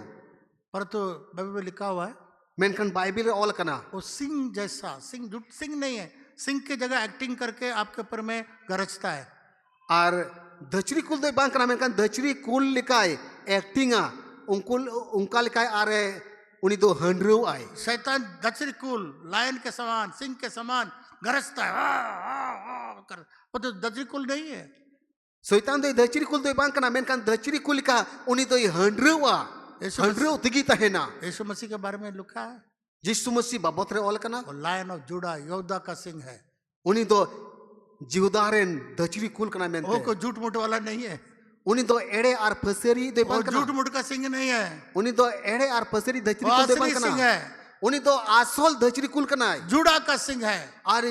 परंतु बाइबल में लिखा हुआ है मेनकान बाइबल ऑल कना वो सिंह जैसा, सिंह झूठ सिंह नहीं है, सिंह की जगह एक्टिंग करके आपके ऊपर में गरजता है। और धचरी कुल दो बांग कना मेनकान धचरी कुल लिखाए एक्टिंगा उनको उनका लिखाए आरे उन्हीं दो हंड्रो आए। शैतान दचरी कुल लायन के समान, सिंह के समान गरजता है कर, तो दचरी कुल नहीं है। शैतान दो धचरी कुल दो बांग कना मेनकान धचरी कुल लिखा उन्हीं दो हंड्रो तिगी तहेना। यीशु मसीह के बारे में लिखा है यीशु मसीह बाबत रे ऑल कना वो लायन ऑफ जुड़ा, योद्धा का सिंह है। उन्हीं दो जिहुदारेन धचरी कुल कना मेनते वो कोई झूठ मूठ वाला नहीं है, उन्हीं दो एड़े और फसेरी दे बांग कना झूठ मूठ का सिंह नहीं है, उन्हीं दो एड़े और फसेरी धचरी कुल दे बांग सिंह कना है, उन्हीं दो आसोल धचरी कुल कना जुड़ा का सिंह है। और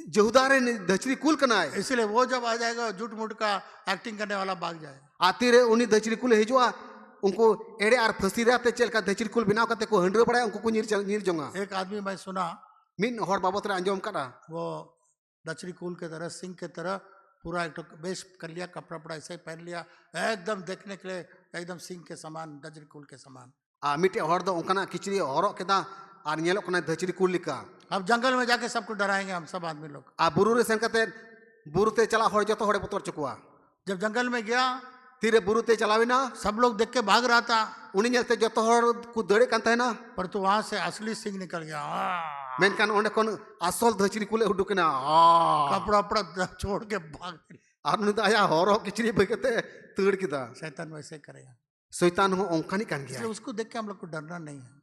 जिहुदारेन धचरी कुल कना इसलिए वो जब आ जाएगा झूठ मूठ का एक्टिंग करने वाला भाग जाए। आती रे उन्हीं धचरी कुल हिजुआ उनको एड़े और फसीरा ते चल का धचरी कुल बिनाव करते को हंड्रो पड़ा उनको को नीर जोंगा। एक आदमी मैं सुना मिन हर बाबत रे अंजोम करा वो दचरी कुल के तरह, सिंह के तरह पूरा एक बेस कर लिया, कपड़ा पड़ा ऐसे ही पहन लिया, एकदम देखने के लिए एकदम सिंह के समान, दचरी कुल के समान। मिटे हर दो उनका किचरी हरो केदा और नेलो कना धचरी कुल लिका। अब जंगल में जाके सबको डराएंगे हम सब आदमी लोग। बुरु रे सेन कते बुरु ते चला हर जतो हड़े बतर चुकुआ। जब जंगल में गया तीरे बुरु ते चलाविना सब लोग देख के भाग रहा था, उन्हीं नेलते जतो हर को दड़े कांता है ना, पर तो वहां से असली सिंह निकल गया। मेनकान ओंडे कोन असल धचरी कुले उडुकना कपड़ा अपड़ा छोड़ के भाग गया। और उन्हें आया हरो किचरी बकते तड़ किदा। शैतान वैसे करेगा, शैतान हो ओंकानी कान गया। इसलिए उसको देख के हम लोग को डरना नहीं है।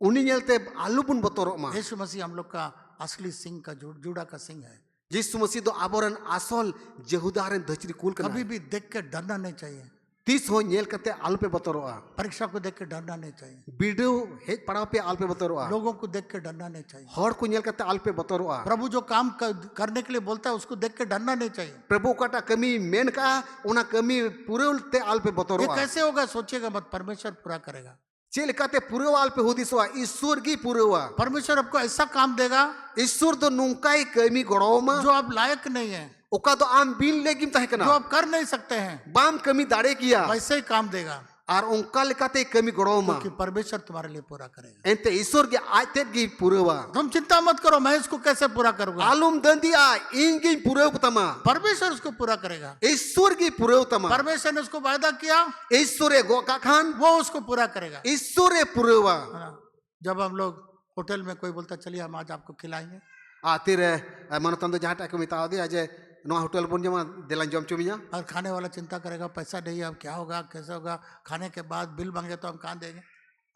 उन्हीं नेलते आलू बुन बतरो मा यीशु मसीह हम लोग का असली सिंह का जुड़ा का सिंह है। यीशु मसीह तो आबोरन असल जेहुदारन धचरी कुल कना कभी भी देख के डरना नहीं चाहिए। तीस हो नेल कते आलू पे बतरोआ। परीक्षा को देख के डरना नहीं चाहिए, वीडियो हेज पड़ाव पे आल पे बतरोआ। लोगों को देख के डरना नहीं चाहिए, हर को नेल कते आल पे बतरोआ। प्रभु जो काम करने के लिए बोलता है उसको देख के डरना नहीं चाहिए। प्रभु काटा कमी मेन का उना कमी पूरे ते आल पे ये बतरोआ। कैसे होगा सोचिएगा मत, परमेश्वर पूरा करेगा। चेल कहते पूरे आल पे होदिसवा ईश्वर की पूरे हुआ। परमेश्वर आपको ऐसा काम देगा ईश्वर तो नुंकाई कमी गड़ोमा जो आप लायक नहीं है, ओका तो आम बिन लेकिन तहे जो कना आप कर नहीं सकते हैं, बाम कमी दाड़े किया वैसे ही काम देगा, और उनका लिखाते कमी गड़ोमा क्योंकि परमेश्वर तुम्हारे लिए पूरा करेगा। एंते ईश्वर के आयते की पूरे हुआ। तुम चिंता मत करो, मैं इसको कैसे पूरा करूंगा। आलूम दंदिया इंगी पूरे उतमा परमेश्वर उसको पूरा करेगा। ईश्वर की पूरे उतमा परमेश्वर ने उसको वायदा किया, ईश्वर गो का खान वो उसको पूरा करेगा। ईश्वर पूरे हुआ। है ना? जब हम लोग होटल में कोई बोलता चलिए हम आज आपको खिलाएंगे, आते रे मनतंद जहाँ टाइम मिता दिया जे नवा होटल बन जमा दिला जम चुमिया और खाने वाला चिंता करेगा पैसा नहीं है अब क्या होगा कैसे होगा, खाने के बाद बिल मांगे तो हम कहाँ देंगे।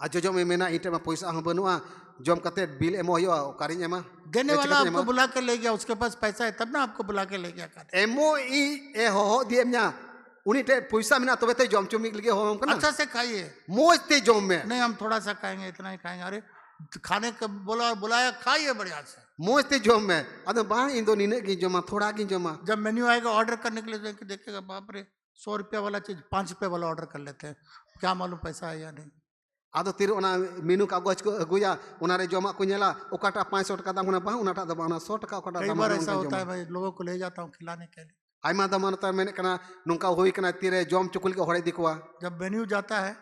आज जो मैं मेना इटे में पैसा हम बनवा जम कते बिल एमो हो कारिन एमा देने वाला आपको बुला के ले गया, उसके पास पैसा है तब ना आपको बुला के ले गया खाने। एमो ए हो दिए म्या उनी टे पैसा मिना तबे ते जम चुमी लगे हो हम कना अच्छा से खाइए। मोज ते जम में नहीं हम थोड़ा सा खाएंगे, इतना ही खाएंगे। अरे खाने का बोला और बुलाया, खाइए बढ़िया से। मोज ते जम में अदम बा इंदो नीने की जमा थोड़ा की जमा जब मेन्यू आएगा ऑर्डर करने के लिए देखेगा बाप रे 100 रुपया वाला चीज 5 रुपये वाला ऑर्डर कर लेते हैं, क्या मालूम पैसा है या नहीं। आदो तिर ओना मेनू कागज को अगुया ओना रे जमा को नेला ओकाटा 500 टका दाम बा ओनाटा दबा ओना 100 टका ओकाटा कई दाम बार ऐसा होता है, मैं लोगों को ले जाता हूँ खिलाने के लिए। आयमा दामान ता मैंने कना नुका होई कना तिरे जम चुकुल के होड़े दिखवा जब मेन्यू जाता है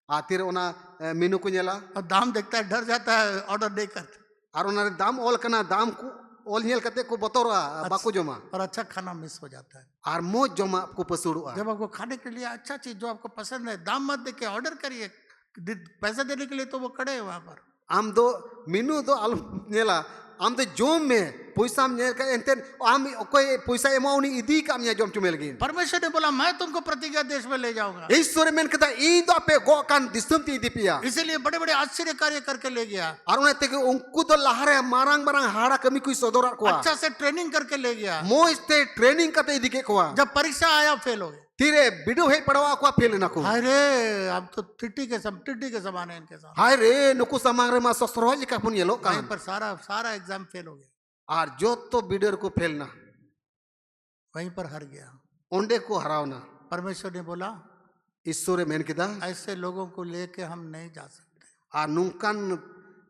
आ तिर ओना मेनू को नेला और दाम देखता है डर जाता है ऑर्डर देकर, और ओना रे दाम ओल कना दाम को ओल नेल कते को बतोरा बाको जमा और अच्छा खाना मिस हो जाता है। और मोज जमा आपको पसुड़ुआ जब आपको खाने के लिए अच्छा चीज जो आपको पसंद है दाम मत देके ऑर्डर करिए, पैसा देने के लिए तो वो खड़े हैं वहां पर। आम दो मेनू दो आलू नेला आम तो जम में पैसा नेल का एंते आम कोई पैसा एमाउनी इदी का मिया जम चुमेल गिन परमेश्वर ने बोला मैं तुमको प्रतिज्ञा देश में ले जाऊंगा, ईश्वर मेन कदा ई दो पे गो कान दिसम ती इदी पिया इसीलिए बड़े बड़े आश्चर्य कार्य करके ले गया। और उन्हें ते उनको तो लहरे मारांग मारांग हाड़ा कमी कोई सदोरा को अच्छा से ट्रेनिंग करके ले गया। मोज ते ट्रेनिंग कते इदी के को जब परीक्षा आया फेल हो गए। तीरे बिडो है पड़वा को फेल ना को हाय रे अब तो टिड्डी के समान है इनके साथ। हाय रे नुकु समांग रे मा ससुरो लिखा पुन ये लोग वहीं पर सारा एग्जाम फेल हो गया और जो तो बिडर को फेल ना वहीं पर हार गया। ओंडे को हराव ना परमेश्वर ने बोला ईश्वर मेन किदा ऐसे लोगों को लेके हम नहीं जा सकते। आ नुकान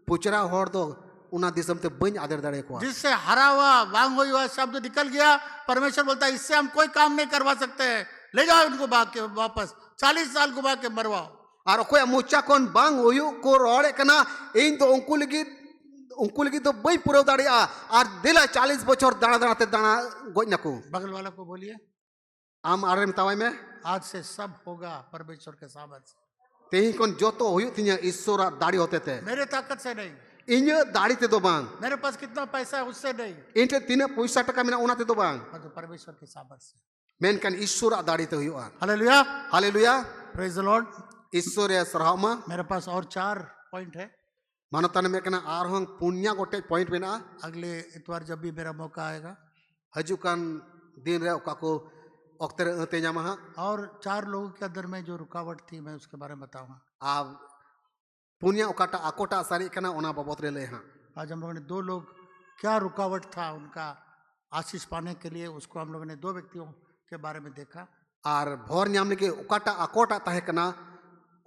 पुचरा होड़ दो उना दिसम ते बन आदर दड़े को जिससे हरा हुआ वांग हुआ शब्द निकल गया, परमेश्वर बोलता है इससे हम कोई काम नहीं करवा सकते, ले जाओ इनको भाग के वापस 40 साल घुमा के मरवाओ। और कोई मुच्चा कौन बांग हुयु को रोड़े कना इन तो उनको लगी तो बई पूरा दाड़िया और दिला 40 बछर दाना दाना ते दाना गोज नको। बगल वाला को बोलिए आम आरे में में आज से सब होगा परमेश्वर के सामर्थ से। तेही कौन जो तो हुयु थिया ईश्वर दाड़ी होते थे मेरे ताकत से नहीं, इन दाड़ी ते दो बांग मेरे पास कितना पैसा है उससे नहीं, इनते तीन पैसा टका मिना उना ते दो बांग और तो परमेश्वर के सामर्थ से। मेन कन ईश्वर दाड़ी ते हुयु hallelujah hallelujah praise the Lord. ईश्वर या सरहामा मेरे पास और 4 पॉइंट है, मानतान में कना आरहं पुण्या गोटे पॉइंट में ना अगले इतवार जब भी मेरा मौका आएगा हजुकान दिन रे ओका को अक्तर अते जामा और 4 लोगों के अंदर में जो रुकावट थी मैं उसके बारे में बताऊंगा। आ पुण्या ओकाटा आकोटा सारी कना ओना बाबत रे ले हां। आज हम लोगों ने 2 लोग क्या रुकावट था उनका आशीष पाने के लिए, उसको हम लोगों ने 2 व्यक्तियों के बारे में देखा। और भोर न्याम के ओकाटा आकोटा ताहे कना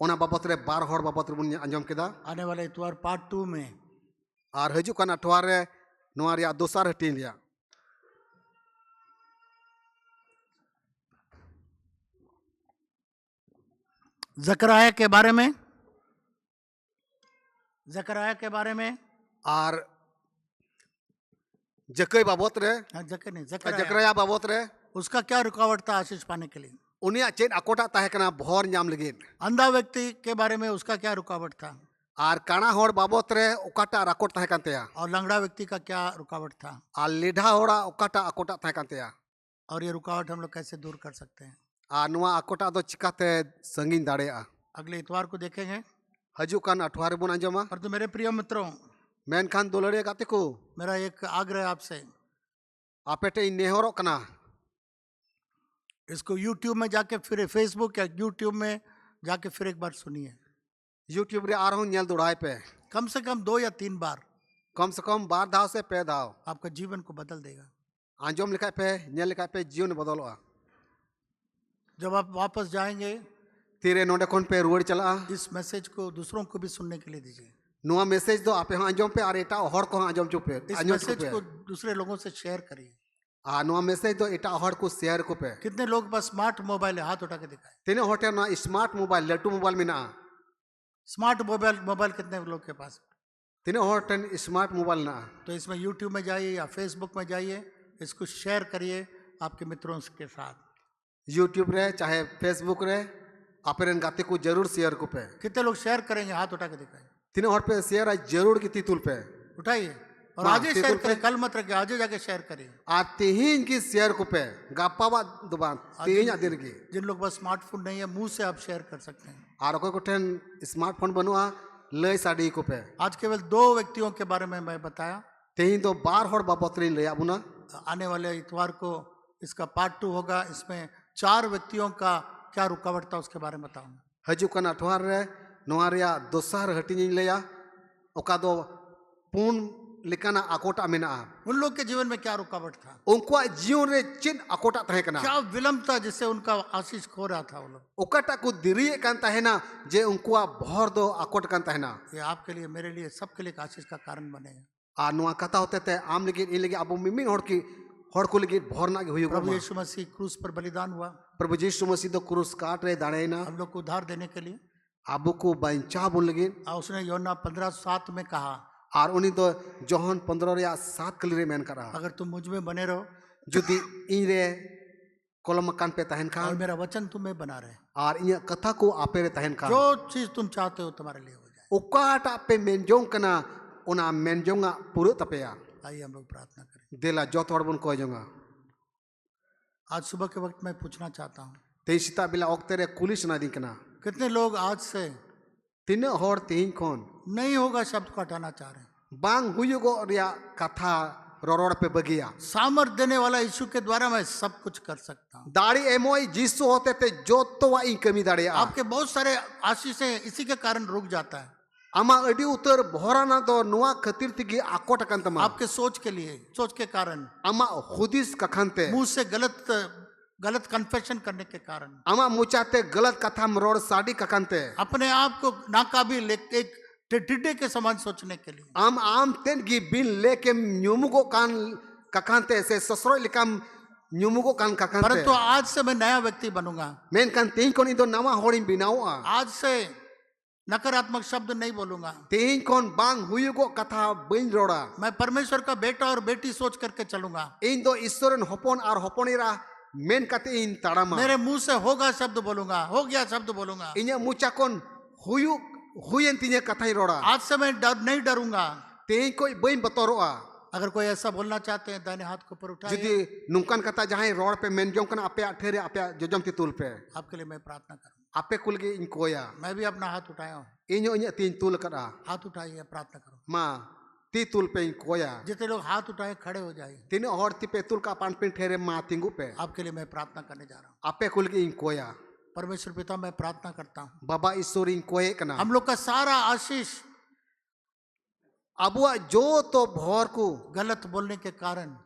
ओना बाबत रे 12 हर बाबत रे बुन अंजम केदा। आने वाले इतवार पार्ट 2 में और हजुकान अठवार रे नोआ रिया दोसर हटीन रिया जकराया के बारे में, जकराया के बारे में और जकई बाबत रे जकर नहीं जकरया बाबत रे उसका क्या रुकावट था आशीष पाने के लिए। उनिया चेन आकोटा ताहे कना भोर न्याम लगे। अंधा व्यक्ति के बारे में उसका क्या रुकावट था, और काना होड़ बाबत रे ओकाटा राकोट ताहे कांतेया। और लंगड़ा व्यक्ति का क्या रुकावट था, और लेढ़ा होड़ा ओकाटा आकोटा ताहे कांतेया। और ये रुकावट हम लोग कैसे दूर कर सकते हैं। आ नुआ आकोटा दो चिकाते संगीन दाड़ेया। अगले इतवार को देखेंगे। हजुकान अठवार बुन अंजमा। और तो मेरे प्रिय मित्रों मेन खान दोलड़े गाते को मेरा एक आग्रह आपसे, आपेटे नेहरो कना इसको YouTube में जाके फिर फेसबुक या YouTube में जाके फिर एक बार सुनिए। यूट्यूब रे आरहूं नेल दुड़ाई पे कम से कम 2 या 3 बार, कम से कम 12 धाव से 5 धाव आपका जीवन को बदल देगा। आंजोम लिखा पे नेल लिखा पे जीवन बदलवा। जब आप वापस जाएंगे तीरे नोडे कोन पे रुड़ चला इस मैसेज को दूसरों को भी सुनने के लिए दीजिए। नुआ मैसेज दो आपे आंजोम पे आरेटा हर को आंजोम चुपे इस मैसेज को दूसरे लोगों से शेयर करिए। आ नुआ मैसेज दो एटा हर को शेयर को पे। कितने लोग बस स्मार्ट मोबाइल है, हाथ उठा के दिखाए। तीने होटे ना स्मार्ट मोबाइल लट्टू मोबाइल में ना स्मार्ट मोबाइल कितने लोग के पास। तीने होटन स्मार्ट मोबाइल ना। तो इसमें YouTube में जाइए या फेसबुक में जाइए, इसको शेयर करिए आपके मित्रों के साथ। यूट्यूब रे चाहे फेसबुक रे आपरे गाते को जरूर शेयर को पे। कितने लोग शेयर करेंगे, हाथ उठा के दिखाए। तीने हर पे शेयर जरूर की तितुल पे उठाइए और आज ही शेयर करें, कल मत रखें, आज ही जाके शेयर करें। आ तेहिन की शेयर को पे गापावा दुबान तेहिन आदिर की जिन लोग बस स्मार्टफोन नहीं है, मुंह से आप शेयर कर सकते हैं। आर कोई कोठन स्मार्टफोन बनुआ लय साड़ी को पे आज केवल 2 व्यक्तियों के बारे में मैं बताया। तेहिन तो बार होड़ बाबतरी ले आबुना। आने वाले इतवार को इसका पार्ट 2 होगा। इसमें 4 व्यक्तियों का क्या रुकावट था उसके बारे में बताऊंगा। हजुकन अठवार रे नोआरिया दोसर हटिनी लेया ओका दो पून लिकाना आकोटा मेना उन लोग के जीवन में क्या रुकावट था, उनका जीवन रे चिन आकोटा तहे कना क्या विलंब था जिससे उनका आशीष खो रहा था वो लोग। ओकाटा को दिरिये कान तहेना जे उनका भर दो आकोट कान तहेना। ये आपके लिए, मेरे लिए, सबके लिए एक आशीष का कारण बनेगा। आ नुआ कथा होते थे आम लगी इन लगी अब मिमिन होड़ की होड़ को लगी भरना की हुई प्रभु यीशु मसीह क्रूस पर बलिदान हुआ, प्रभु यीशु मसीह तो क्रूस काट रहे दाड़ेना हम लोग को उद्धार देने के लिए। आबू को बंचा बोल लगी और उसने यूहन्ना 15:7 में कहा, और उन्हीं तो जोहन 15:7 कलरे मेन करा अगर तुम मुझ में बने रहो जुदी इन रे कलम कान पे तहन और खान मेरा वचन तुम्हें बना रहे, और इन कथा को आपे रे तहन खान जो चीज तुम चाहते हो तुम्हारे लिए हो जाए। ओकाटा पे मेनजोंग कना उना मेनजोंगा पूरे तपेया। आइए हम लोग प्रार्थना करें। देला जोत हड़ बन को जोंगा आज सुबह के वक्त मैं पूछना चाहता हूँ, ते सीता बिला ओक्ते रे कुलिस ना दिकना कितने लोग आज से तीन होड़ तीन कोन नहीं होगा शब्द को हटाना चाह रहे हैं। बांग हुयुगो रिया कथा रोरोड़ पे बगिया सामर्थ देने वाला यीशु के द्वारा मैं सब कुछ कर सकता हूँ। दाढ़ी एमोई जिसु होते थे जो तो वाई कमी दाढ़ी आपके बहुत सारे आशीषें इसी के कारण रुक जाता है। आमा अडी उतर भोराना तो नुआ खतिर तिगी आकोट कंतमा आपके सोच के लिए, सोच के कारण, आमा खुदिस कखनते मुंह से गलत कन्फेशन करने के कारण, आमा मुचाते गलत कथा मरोड़ साड़ी कखनते अपने आप को नाकाबिल एक टिड्डे के समान सोचने के लिए आम तेन की बिन लेके न्यूमुगो कान कखनते से ससुरो लिकम न्यूमुगो कान कखनते। परंतु आज से मैं नया व्यक्ति बनूंगा। मेन कान तीन कोनी तो नवा होड़ी बिनाओ आज से नकारात्मक शब्द नहीं बोलूंगा। तीन कोन बांग हुयुगो कथा बिन रोड़ा मैं परमेश्वर का बेटा और बेटी सोच करके चलूंगा। इन दो ईश्वरन होपोन और होपोनीरा मेन कते इन तड़मा मेरे मुंह से होगा शब्द बोलूंगा, हो गया शब्द बोलूंगा। इन्हें मुचा कोन हुयु हुयन तीने कथा ही रोड़ा। आज से मैं नहीं डरूंगा। तीन कोई बइन बतोरोआ अगर कोई ऐसा बोलना चाहते हैं दाहिने हाथ को ऊपर उठाइए। जुदी नुकन कथा जहां रोड पे मेन जों कना आपे अठेरे आपे जोजम तितुल पे आपके लिए मैं प्रार्थना करूंगा। आपे कुल के इन कोया मैं भी अपना हाथ उठाया हूँ। इन्हें इन्हें तीन तुल करा हाथ उठाइए, प्रार्थना करो। माँ ती तुल पे इन कोया जितने लोग हाथ उठाए खड़े हो जाइए। तीन और ती पे तुल का पान पिन ठेरे माँ तिंगु पे आपके लिए मैं प्रार्थना करने जा रहा हूँ। आपे कुल के इन कोया परमेश्वर पिता, मैं प्रार्थना करता हूँ बाबा ईश्वर इन कोये कना हम लोग का सारा आशीष अबुआ जो तो भोर को गलत बोलने के कारण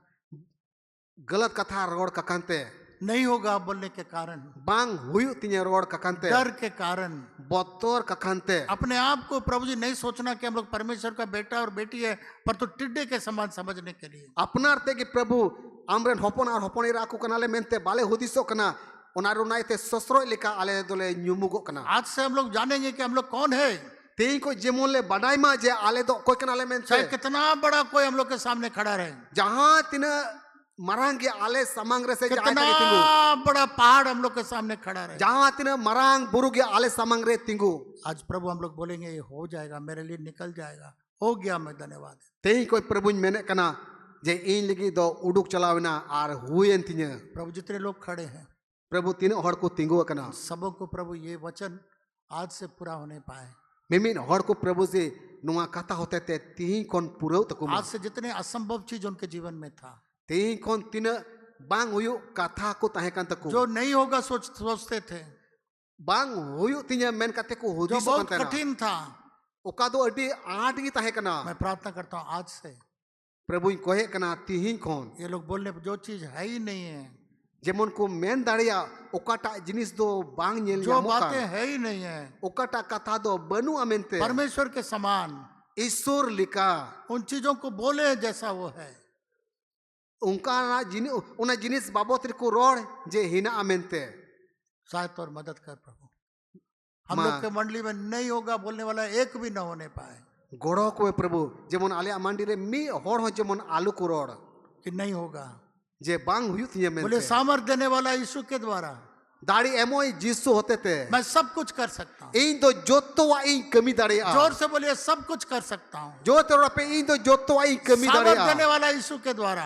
गलत कथा रोड ककनते नहीं होगा, बोलने के कारण, बांग हुयु तिने रोड ककनते डर के कारण, बतौर ककनते अपने आप को प्रभु जी नहीं सोचना कि हम लोग परमेश्वर का बेटा और बेटी है, पर तो टिड्डे के समान समझने के लिए अपना अर्थे कि प्रभु आमरेन होपन और होपनी राकू कनाले मेनते बाले हुदिसो कना उनारुनाइते ससुरो लिका आले दोले न्यूमुगो कना। आज से हम लोग जानेंगे कि हम लोग कौन है। तेई को जेमोन ले बडाई मा जे आले दो कोई कनाले मेनते चाहे कितना बड़ा कोई हम लोग के सामने खड़ा रहे, जहां तिने मरांग के आले समांग रे से कितना बड़ा पहाड़ हम लोग के सामने खड़ा रहे, जहां तिने मरांग बुरु के आले समांग रे तिंगु, आज प्रभु हम लोग बोलेंगे ये हो जाएगा, मेरे लिए निकल जाएगा, हो गया, मैं धन्यवाद। तेई कोई प्रभु मेने कना जे इन लगी दो उडुक चलावना आर हुएन तिने। प्रभु जितने लोग खड़े हैं प्रभु तीन हड़ को तिंगु कना सबों को प्रभु ये वचन आज से पूरा होने पाए। मिमिन हड़ को प्रभु से नुआ कथा होते थे तीन कौन पूरा तक आज से जितने असंभव चीज उनके जीवन में था, तीन कौन तीन बांग हुयु कथा को तहे कान तक जो नहीं होगा सोचते थे, बांग हुयु तीन मेन कते को जो बहुत कठिन था, ओका दो अडी आठ की तहे कना। मैं प्रार्थना करता हूँ आज से प्रभु कोहे कना तीन कौन ये लोग बोलने जो चीज है ही नहीं है, जेमन को मेन दाड़िया ओकाटा जिनिस दो बांग नेल जो बातें है ही नहीं है, ओकाटा कथा दो बनु अमेनते परमेश्वर के समान ईश्वर लिखा उन चीजों को बोले जैसा वो है, उनका ना उन जिनिस बाबत को रोड जे हिना अमेनते सहायता और मदद कर प्रभु। हम लोग के मंडली में नहीं होगा बोलने वाला एक भी न होने पाए, गोड़ो को प्रभु जेमन आले मंडी रे मी होड़ हो जेमन आलू को रोड कि नहीं होगा जे बांग हुयु थिए में बोले सामर्थ देने वाला यीशु के द्वारा दाड़ी एमोई जिसु होते थे मैं सब कुछ कर सकता हूँ। इन दो जोतोवा इन कमी दाड़ी आ जोर से बोलिए, सब कुछ कर सकता हूँ। जो तेरा पे इन दो जोतोवा इन कमी दाड़ी सामर्थ आ देने वाला यीशु के द्वारा,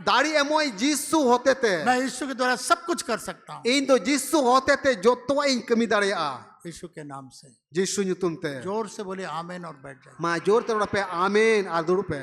दाड़ी एमोई जिसु होते थे मैं यीशु के द्वारा सब कुछ कर सकता हूँ। इन दो जिसु होते थे जोतोवा इन कमी दाड़ी आ यीशु के नाम से जिसु न्यूतुम थे जोर से बोलिए आमीन और बैठ जाए। मा जोर तेरा पे आमीन आ दुरुपे